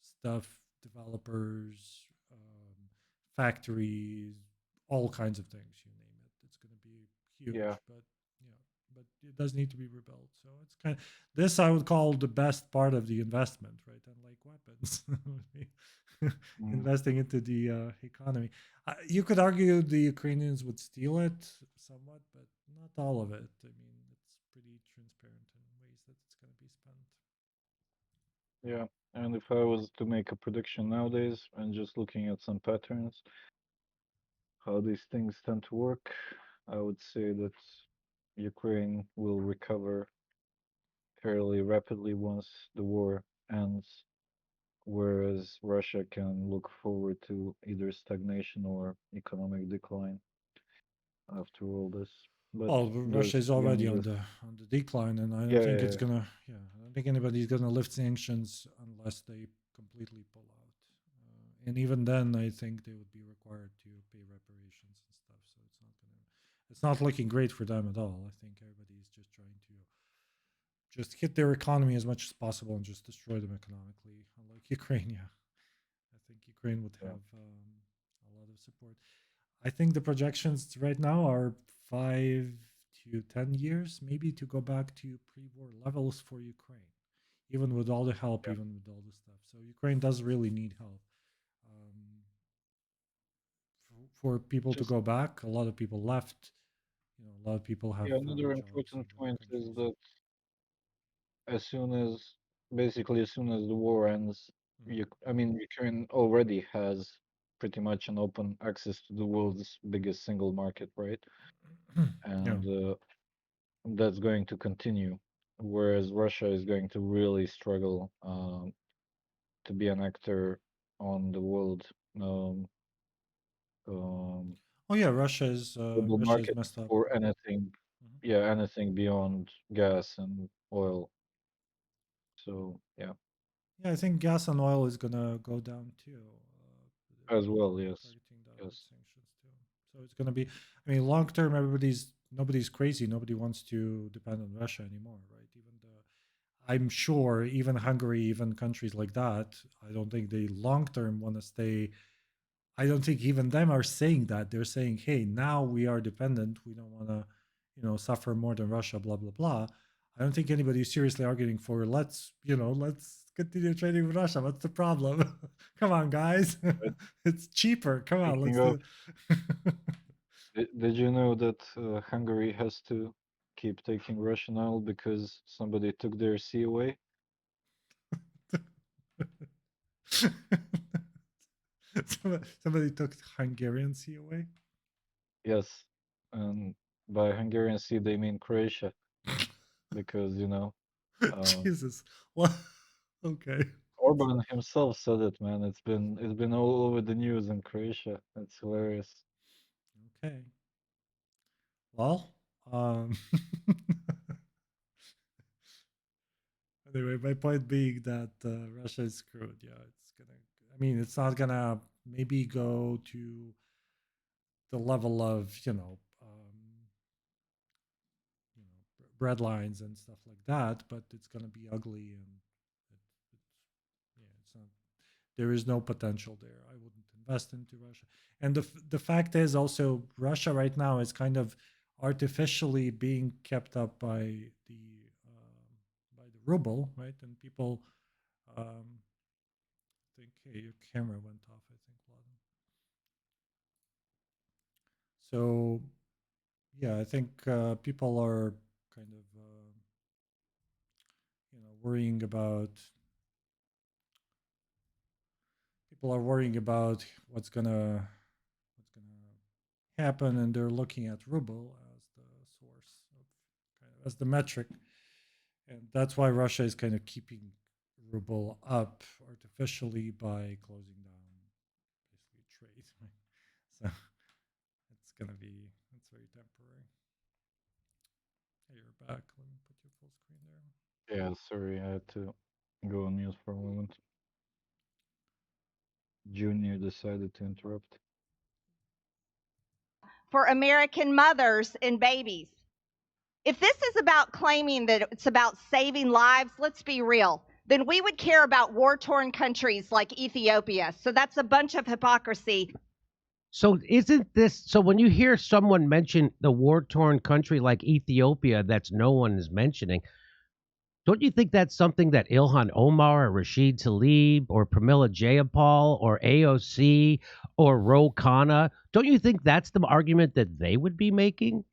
stuff, developers, factories, all kinds of things. You name it. It's going to be Yeah. huge, but yeah, but it does need to be rebuilt. So it's kind of this I would call the best part of the investment, right? Unlike weapons, Mm. investing into the economy. You could argue the Ukrainians would steal it somewhat, but not all of it. I mean, it's pretty transparent in ways that it's going to be spent. Yeah. And if I was to make a prediction nowadays and just looking at some patterns, how these things tend to work, I would say that Ukraine will recover fairly rapidly once the war ends, whereas Russia can look forward to either stagnation or economic decline after all this. But Well, there's Russia is already again this, on the decline, and I don't yeah, think yeah, it's yeah, gonna. Yeah, I don't think anybody's gonna lift sanctions unless they completely pull out. And even then, I think they would be required to pay reparations and stuff. So it's not gonna. It's not looking great for them at all. I think everybody's just trying to just hit their economy as much as possible and just destroy them economically. Unlike Ukraine, yeah, I think Ukraine would yeah, have a lot of support. I think the projections right now are 5 to 10 years, maybe, to go back to pre-war levels for Ukraine, even with all the help, yeah. even with all the stuff. So Ukraine does really need help. Um, for people to Just go back, a lot of people left. A lot of people have yeah. found Another jobs in important their point is countries. that as soon as basically as soon as the war ends, I mean Ukraine already has pretty much an open access to the world's biggest single market, right? Mhm. Yeah. And that's going to continue, whereas Russia is going to really struggle to be an actor on the world um, um, Oh yeah, global Russia is market messed up. for anything, Mhm. yeah, anything beyond gas and oil. So yeah, Yeah, I think gas and oil is gonna go down too. as They're well, yes, targeting that with yes, sanctions too. So it's gonna be. I mean, long term, nobody's crazy. Nobody wants to depend on Russia anymore, right? I'm sure even Hungary, even countries like that, I don't think they long term want to stay. I don't think even them are saying that. They're saying, "Hey, now we are dependent. We don't want to, suffer more than Russia." Blah blah blah. I don't think anybody is seriously arguing for let's continue trading with Russia. What's the problem? Come on, guys, but it's cheaper. Come on, speaking let's of, do. did you know that Hungary has to keep taking Russian oil because somebody took their sea away? Somebody took Hungarian sea away. Yes, and by Hungarian sea they mean Croatia because um, Jesus, what? Okay. Orban himself said it, man. It's been all over the news in Croatia. It's hilarious. Okay. Well, anyway, my point being that Russia is screwed. Yeah, it's gonna. I mean, it's not gonna maybe go to the level of bread lines and stuff like that, but it's gonna be ugly and it's yeah, it's not. There is no potential there. I wouldn't invest into Russia. And the fact is also Russia right now is kind of artificially being kept up by the ruble, right? And people think, hey, your camera went off. I think, Vlad. So yeah, I think people are kind of worrying about people are worrying about what's gonna happen, and they're looking at ruble as the source of as the metric, and that's why Russia is kind of keeping ruble up artificially by closing down basically trade. So it's very temporary. Hey, you're back. Let me put your full screen there. Yeah, sorry, I had to go on mute for a moment. Junior decided to interrupt. for American mothers and babies. If this is about claiming that it's about saving lives, let's be real, then we would care about war-torn countries like Ethiopia. So that's a bunch of hypocrisy. So isn't this so when you hear someone mention the war-torn country like Ethiopia that's no one is mentioning, don't you think that's something that Ilhan Omar or Rashid Tlaib or Pramila Jayapal or AOC or Ro Khanna, don't you think that's the argument that they would be making?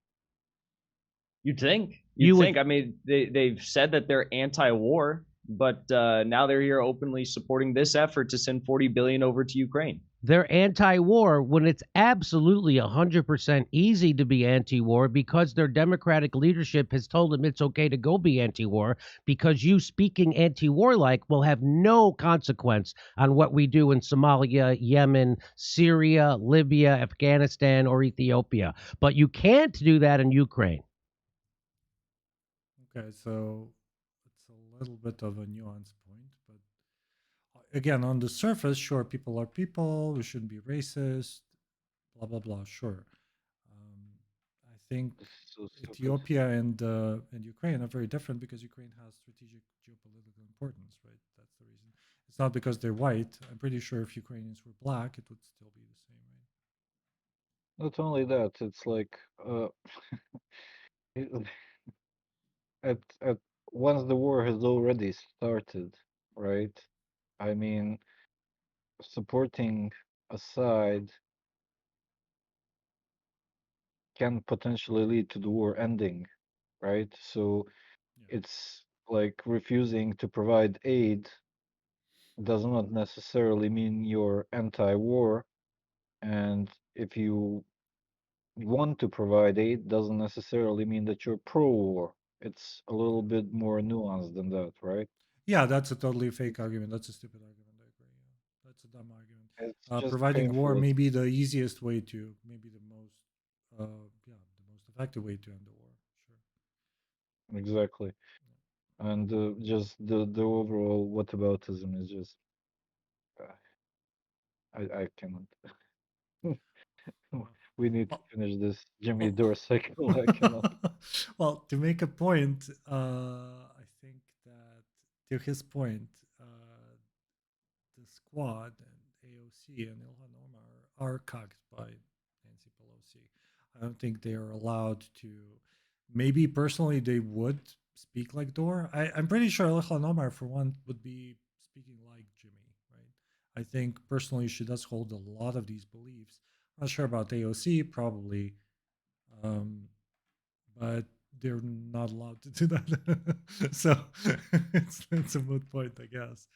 You'd think. You You'd would- think. I mean, they've said that they're anti-war, but now they're here openly supporting this effort to send 40 billion over to Ukraine. They're anti-war when it's absolutely 100% easy to be anti-war because their democratic leadership has told them it's okay to go be anti-war because you speaking anti-war like will have no consequence on what we do in Somalia, Yemen, Syria, Libya, Afghanistan, or Ethiopia. But you can't do that in Ukraine. Okay, so it's a little bit of a nuanced point, but again, on the surface, sure, people are people. We shouldn't be racist. Blah blah blah. Sure. I think So stupid. Ethiopia and Ukraine are very different because Ukraine has strategic geopolitical importance, right? That's the reason. It's not because they're white. I'm pretty sure if Ukrainians were black, it would still be the same, right? Not only that, it's like it- at once the war has already started, right? I mean, supporting a side can potentially lead to the war ending, right? So Yeah. it's like refusing to provide aid does not necessarily mean you're anti-war, and if you want to provide aid doesn't necessarily mean that you're pro-war. It's a little bit more nuanced than that, right? Yeah, that's a totally fake argument. That's a stupid argument. I agree. Yeah. That's a dumb argument. It's just Providing war painful. may be the easiest way to, maybe the most, the most effective way to end the war. Sure. Exactly. And just the overall whataboutism is just uh, I cannot. We need to Well, finish this Jimmy well, Dore cycle. I cannot. well, to make a point, I think that to his point, the squad and AOC and Ilhan Omar are cucked by Nancy Pelosi. I don't think they are allowed to. Maybe personally they would speak like Dore. I'm pretty sure Ilhan Omar, for one, would be speaking like Jimmy, right? I think personally she does hold a lot of these beliefs. I'm not sure about AOC, probably, um, but they're not allowed to do that. So it's a moot point, I guess.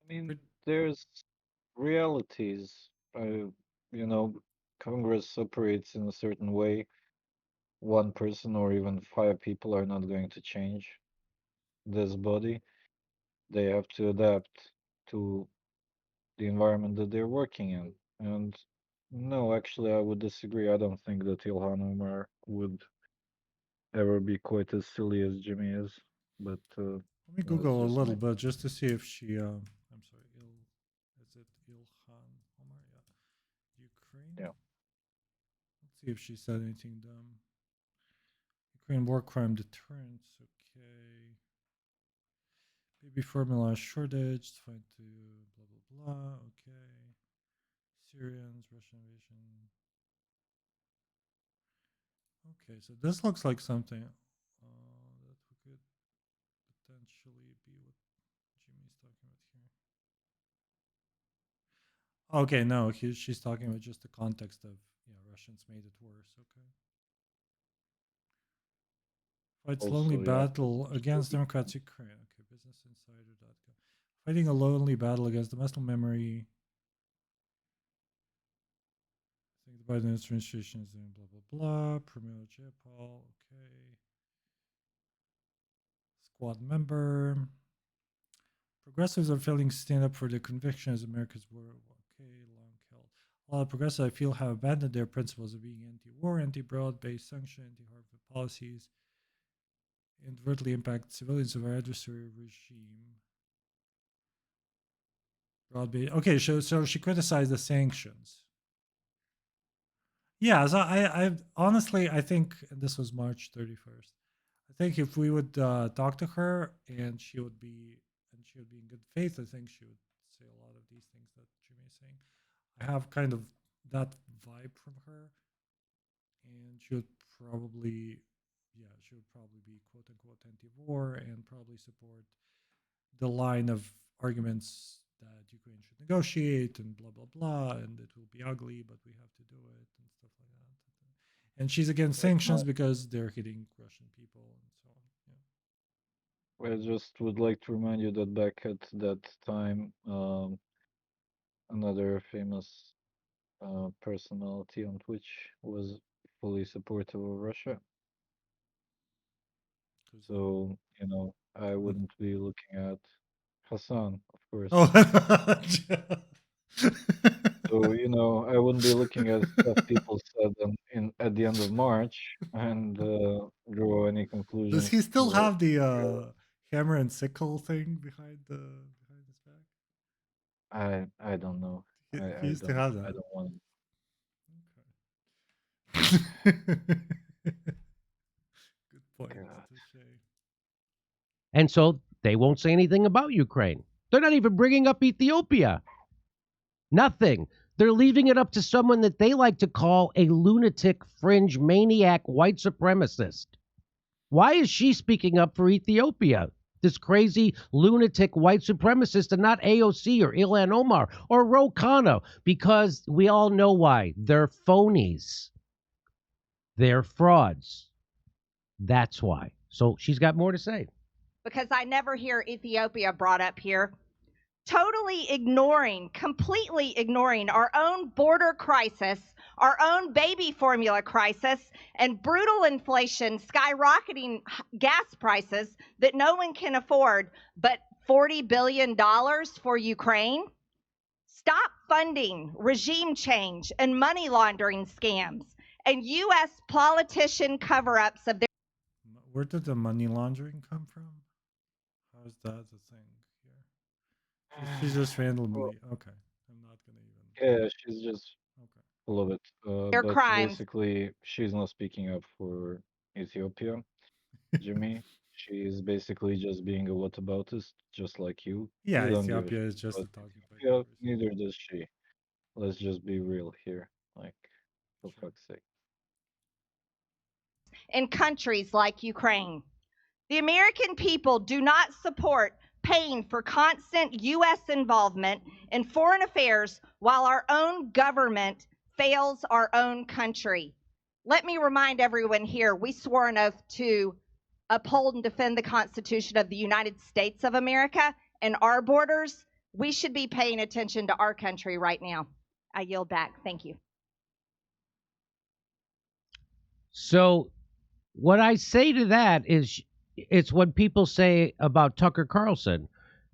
I mean, there's realities. You know, Congress operates in a certain way. One person or even five people are not going to change this body. They have to adapt to the environment that they're working in. And no, actually, I would disagree. I don't think that Ilhan Omar would ever be quite as silly as Jimmy is. But Let me well, it's Google a just little my bit just to see if she. I'm sorry, is it Ilhan Omar? Yeah, Ukraine. yeah. Let's see if she said anything dumb. Ukraine war crime deterrence. Okay. Baby formula shortage. It's fine to blah blah blah. Okay. Syrians, Russian invasion. Okay, so this looks like something that we could potentially be what Jimmy's talking about here. Okay, no, she's talking about just the context of Russians made it worse. Okay, fights lonely Also, yeah, battle against Democrats Ukraine. Okay, BusinessInsider.com. Fighting a lonely battle against the muscle memory. I think the Biden administration is doing blah blah blah. Premier Jayapal. Okay. Squad member. Progressives are failing to stand up for their convictions. America's war. Okay, long held. A lot of progressives, I feel, have abandoned their principles of being anti-war, anti-broad-based sanction, anti-hard policies, and adversely impact civilians of our adversary regime. Broad-based. Okay, so she criticized the sanctions. Yeah, so I honestly, I think this was March 31st. I think if we would talk to her and she would be in good faith, I think she would say a lot of these things that Jimmy is saying. I have kind of that vibe from her, and she would probably be quote unquote anti-war and probably support the line of arguments that Ukraine should negotiate and blah blah blah, and it will be ugly, but we have to do it and stuff like that. And she's against sanctions because they're hitting Russian people and so on. Yeah. I just would like to remind you that back at that time, another famous personality on Twitch was fully supportive of Russia. Who's that? So, I wouldn't be looking at Hassan, of course. Oh, So, I wouldn't be looking at stuff people said at the end of March and draw any does conclusions he still that have the uh, hammer and sickle thing behind his back? I don't know. He I used to don't have I that. don't want Okay. Good point. God. Touche. And so they won't say anything about Ukraine. They're not even bringing up Ethiopia. Nothing. They're leaving it up to someone that they like to call a lunatic, fringe, maniac, white supremacist. Why is she speaking up for Ethiopia? This crazy lunatic white supremacist and not AOC or Ilhan Omar or Ro Khanna, because we all know why. They're phonies. They're frauds. That's why. So she's got more to say. Because I never hear Ethiopia brought up here. Completely ignoring our own border crisis, our own baby formula crisis, and brutal inflation, skyrocketing gas prices that no one can afford, but $40 billion for Ukraine. Stop funding regime change and money laundering scams and U.S. politician cover ups of their. Where did the money laundering come from? How is that a thing here? She's just randomly. Okay, I'm not gonna even. Yeah, she's just Okay. full of it. Their But crimes. basically, she's not speaking up for Ethiopia, Jimmy. She's basically just being a whataboutist, just like you. Yeah, You don't give a Ethiopia is shit just a about talking point Ethiopia, for neither does she. Let's just be real here. Like, for Sure. fuck's sake. In countries like Ukraine. The American people do not support paying for constant U.S. involvement in foreign affairs while our own government fails our own country. Let me remind everyone here, we swore an oath to uphold and defend the Constitution of the United States of America and our borders. We should be paying attention to our country right now. I yield back. Thank you. So what I say to that is it's what people say about Tucker Carlson.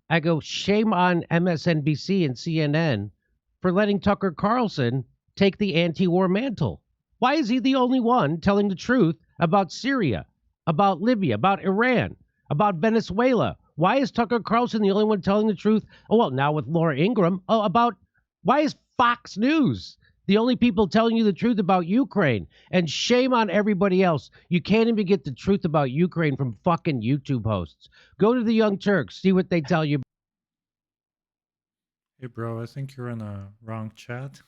I go, shame on MSNBC and CNN for letting Tucker Carlson take the anti-war mantle. Why is he the only one telling the truth about Syria, about Libya, about Iran, about Venezuela? Why is Tucker Carlson the only one telling the truth? Oh, well, now with Laura Ingraham, why is Fox News the only people telling you the truth about Ukraine? And shame on everybody else. You can't even get the truth about Ukraine from fucking YouTube hosts. Go to the Young Turks, see what they tell you. Hey, bro, I think you're in a wrong chat.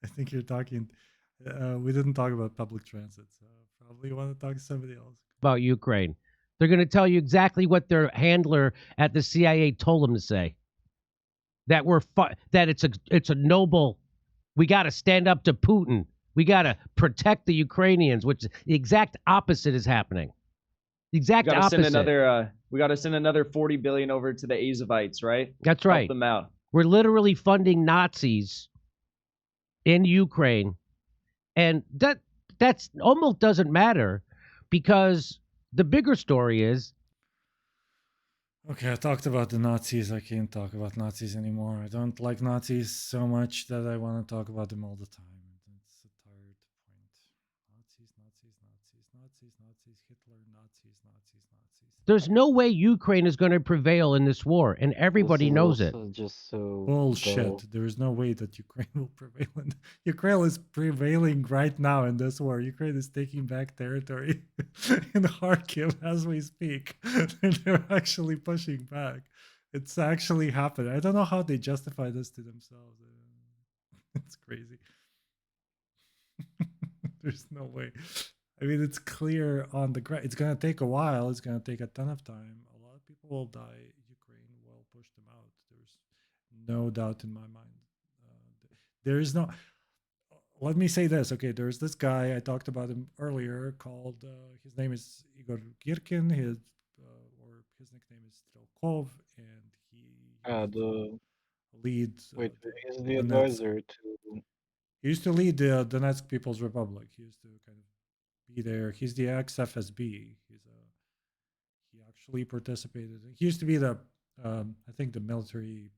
I think you're talking. We didn't talk about public transit, so probably you want to talk to somebody else. About Ukraine. They're going to tell you exactly what their handler at the CIA told them to say. That that it's a noble. We got to stand up to Putin. We got to protect the Ukrainians, which the exact opposite is happening. The exact opposite. We got to send another 40 billion over to the Azovites, right? That's right. Help them out. We're literally funding Nazis in Ukraine, and that's almost doesn't matter because the bigger story is. Okay, I talked about the Nazis. I can't talk about Nazis anymore. I don't like Nazis so much that I want to talk about them all the time. It's a tired point. Nazis, Nazis, Nazis, Nazis, Nazis, Hitler, Nazis, Nazis, Nazis. There's no way Ukraine is going to prevail in this war, and everybody This is knows it. also just so Bullshit. dull. There is no way that Ukraine will prevail. Ukraine is prevailing right now in this war. Ukraine is taking back territory in Kharkiv as we speak. They're actually pushing back. It's actually happening. I don't know how they justify this to themselves. It's crazy. There's no way. I mean, it's clear on the ground. It's going to take a while. It's going to take a ton of time. A lot of people will die. Ukraine will push them out. There's no doubt in my mind. There is no. Let me say this. Okay, there's this guy. I talked about him earlier. Called his name is Igor Girkin. His or his nickname is Strelkov, and he used The to lead. wait, he's the Donetsk. advisor to. He used to lead the Donetsk People's Republic. He used to kind of be there. He's the ex-FSB. He actually participated. He used to be the I think the military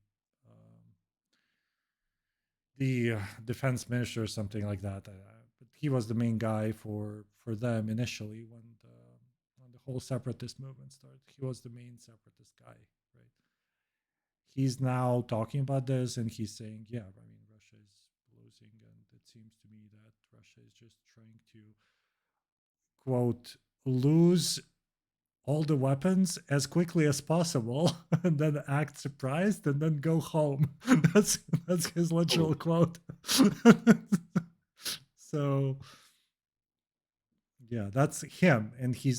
the defense minister or something like that. But he was the main guy for them initially when the whole separatist movement started. He was the main separatist guy, right? He's now talking about this and he's saying, yeah, I mean, Russia is losing, and it seems to me that Russia is just trying to quote lose all the weapons as quickly as possible and then act surprised and then go home. That's his literal quote. So yeah, that's him. And he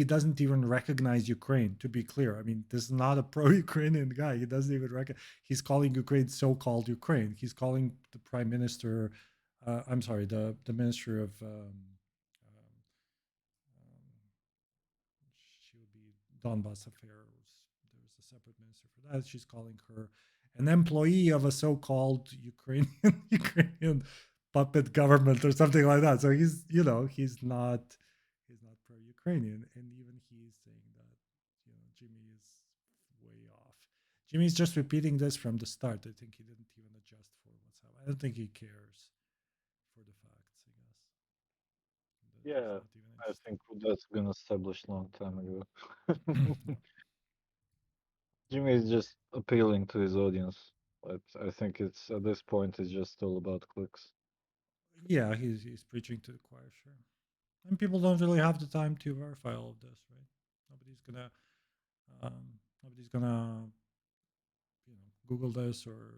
doesn't even recognize Ukraine, to be clear. I mean, this is not a pro-Ukrainian guy. He doesn't even recognize. He's calling Ukraine so-called Ukraine. He's calling the prime minister, I'm sorry, the minister of she would be Donbass affairs. There's a separate minister for that. She's calling her an employee of a so-called Ukrainian puppet government or something like that. So he's not pro-Ukrainian, and even he's saying that Jimmy is way off. Jimmy's just repeating this from the start. I think he didn't even adjust for what's happening. I don't think he cares for the facts. I guess. Yeah, I think that's been established long time ago. Jimmy is just appealing to his audience. But I think it's at this point it's just all about clicks. Yeah, he's preaching to the choir, sure. And people don't really have the time to verify all of this, right? Nobody's gonna Google this or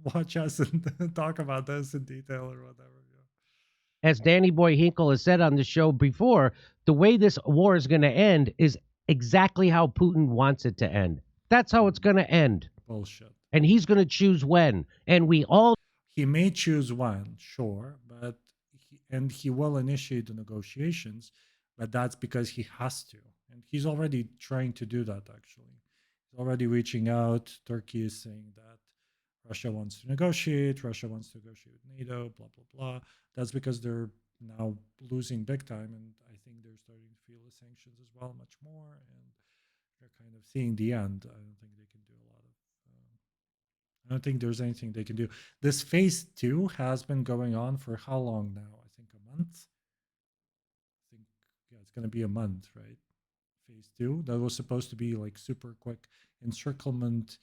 watch us and talk about this in detail or whatever. As Danny Boy Hinkle has said on the show before, the way this war is going to end is exactly how Putin wants it to end. That's how it's going to end. Bullshit. And he's going to choose when. And we all. He may choose when, sure, but he will initiate the negotiations, but that's because he has to. And he's already trying to do that, actually. He's already reaching out. Turkey is saying that Russia wants to negotiate. Russia wants to negotiate with NATO, blah, blah, blah. That's because they're now losing big time. And I think they're starting to feel the sanctions as well, much more. And they're kind of seeing the end. I don't think they can do a lot of. I don't think there's anything they can do. This phase 2 has been going on for how long now? I think a month. I think it's going to be a month, right? Phase 2. That was supposed to be like super quick encirclement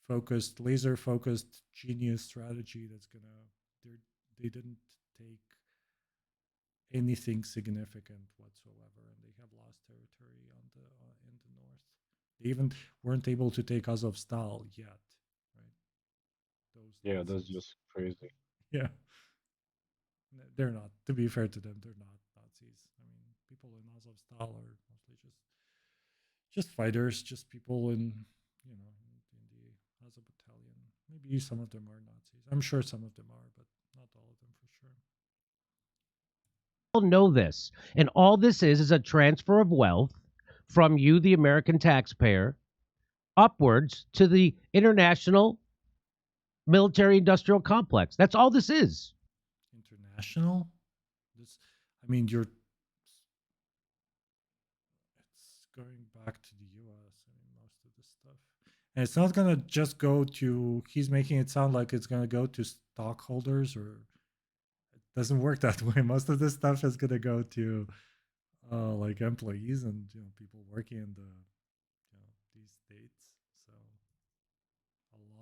focused, laser focused, genius strategy. They didn't take anything significant whatsoever, and they have lost territory in the north. They even weren't able to take Azovstal yet. Yeah, that's just crazy. Yeah. They're not. To be fair to them, they're not Nazis. I mean, people in Azovstal are mostly just fighters, just people in the Azov battalion. Maybe some of them are Nazis. I'm sure some of them are, but not all of them for sure. All know this. And all this is a transfer of wealth from you, the American taxpayer, upwards to the international military industrial complex. That's all this is. International? I mean, it's going back to the US. I mean, most of this stuff. And it's not going to just go to, he's making it sound like it's going to go to stockholders, or it doesn't work that way. Most of this stuff is going to go to like employees and people working in the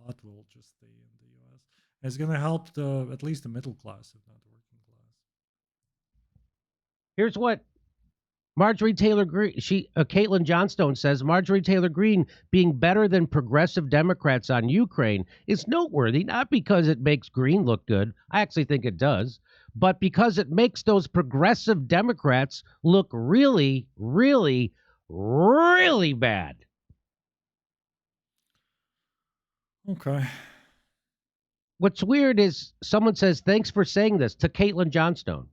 lot will just stay in the U.S. And it's going to help the at least the middle class, if not the working class. Here's what Marjorie Taylor Greene, Caitlin Johnstone says Marjorie Taylor Greene being better than progressive Democrats on Ukraine is noteworthy, not because it makes Greene look good. I actually think it does, but because it makes those progressive Democrats look really, really, really bad. Okay. What's weird is someone says, thanks for saying this to Caitlin Johnstone.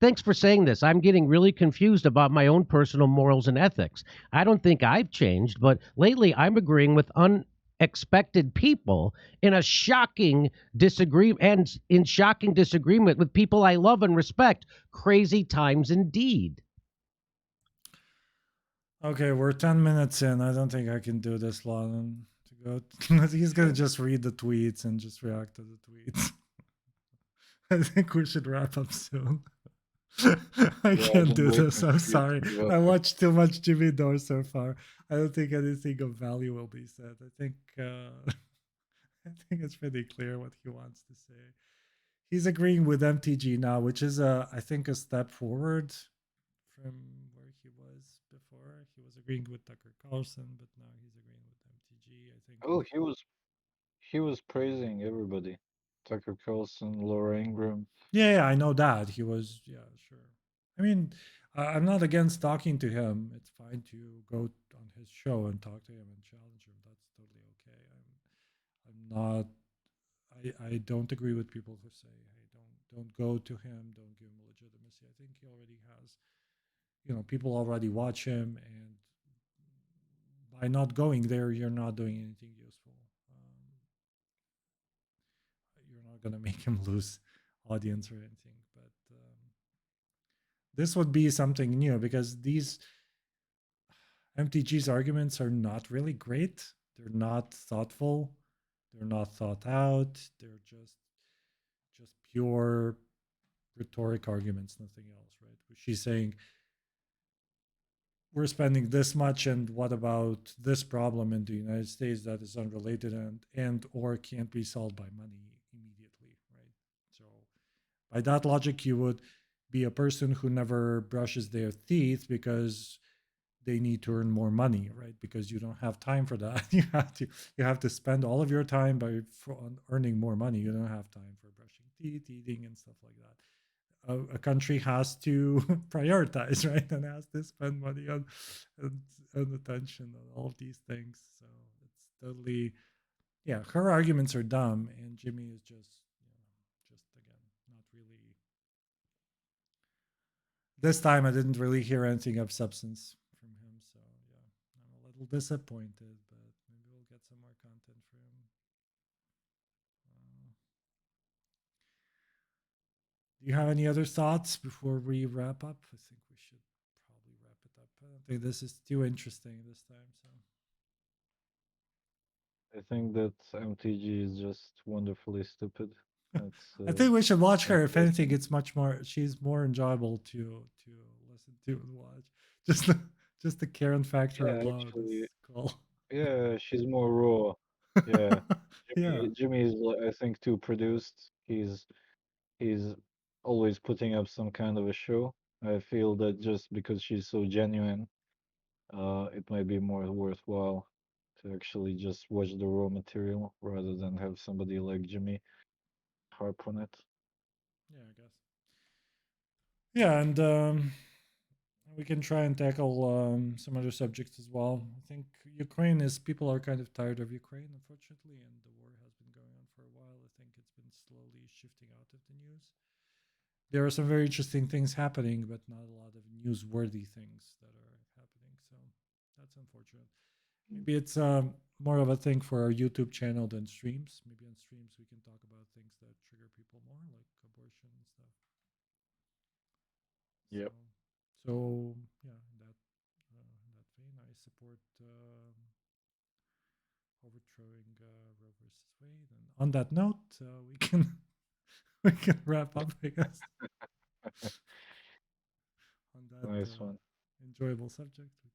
Thanks for saying this. I'm getting really confused about my own personal morals and ethics. I don't think I've changed, but lately I'm agreeing with unexpected people in a shocking disagreement and in shocking disagreement with people I love and respect. Crazy times indeed. Okay, we're 10 minutes in. I don't think I can do this long to go. He's going to just read the tweets and just react to the tweets. I think we should wrap up soon. I can't do this. I'm sorry. I watched too much Jimmy Dore so far. I don't think anything of value will be said. I think I think it's pretty clear what he wants to say. He's agreeing with MTG now, which is I think a step forward from where he was before. He was agreeing with Tucker Carlson, but now he's agreeing with MTG. I think. Oh, he was praising everybody. Tucker Carlson, Laura Ingraham. Yeah, I know that he was. Yeah, sure. I mean, I'm not against talking to him. It's fine to go on his show and talk to him and challenge him. That's totally okay. I'm not. I don't agree with people who say, "Hey, don't go to him. Don't give him legitimacy." I think he already has. People already watch him, and by not going there, you're not doing anything useful. You're not going to make him lose audience or anything. But this would be something new because these MTG's arguments are not really great. They're not thoughtful. They're not thought out. They're just pure rhetoric arguments, nothing else, right? She's saying we're spending this much, and what about this problem in the United States that is unrelated and or can't be solved by money immediately, right? So by that logic, you would be a person who never brushes their teeth because they need to earn more money, right? Because you don't have time for that. You have to spend all of your time on earning more money. You don't have time for brushing teeth, eating, and stuff like that. A country has to prioritize, right, and has to spend money on attention on all of these things. So it's totally, yeah. Her arguments are dumb, and Jimmy is just again not really. This time, I didn't really hear anything of substance from him, so yeah, I'm a little disappointed. But maybe we'll get some more content for him. Do you have any other thoughts before we wrap up? I think we should probably wrap it up. I don't think this is too interesting this time. So I think that MTG is just wonderfully stupid. I think we should watch her. If anything, it's much more. She's more enjoyable to listen to and watch. Just the Karen factor alone is cool. Yeah, she's more raw. Yeah, Yeah. Jimmy is, I think, too produced. He's always putting up some kind of a show. I feel that just because she's so genuine, it might be more worthwhile to actually just watch the raw material rather than have somebody like Jimmy harp on it. Yeah, I guess. Yeah, and we can try and tackle some other subjects as well. I think Ukraine is people are kind of tired of Ukraine, unfortunately, and the war has been going on for a while. I think it's been slowly shifting out of the news. There are some very interesting things happening, but not a lot of newsworthy things that are happening. So that's unfortunate. Maybe it's more of a thing for our YouTube channel than streams. Maybe on streams we can talk about things that trigger people more, like abortion and stuff. Yep. So yeah, in that vein, I support overthrowing Roe versus Wade. And on that note, we can we can wrap up, I guess. On that Nice one. enjoyable subject, we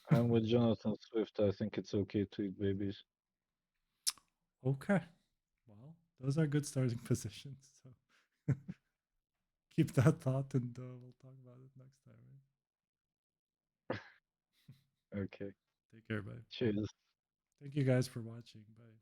can. I'm with Jonathan Swift. I think it's okay to eat babies. Okay. Well, those are good starting positions. So keep that thought, and we'll talk about it next time. Right? Okay. Take care. Bye. Cheers. Thank you guys for watching. Bye.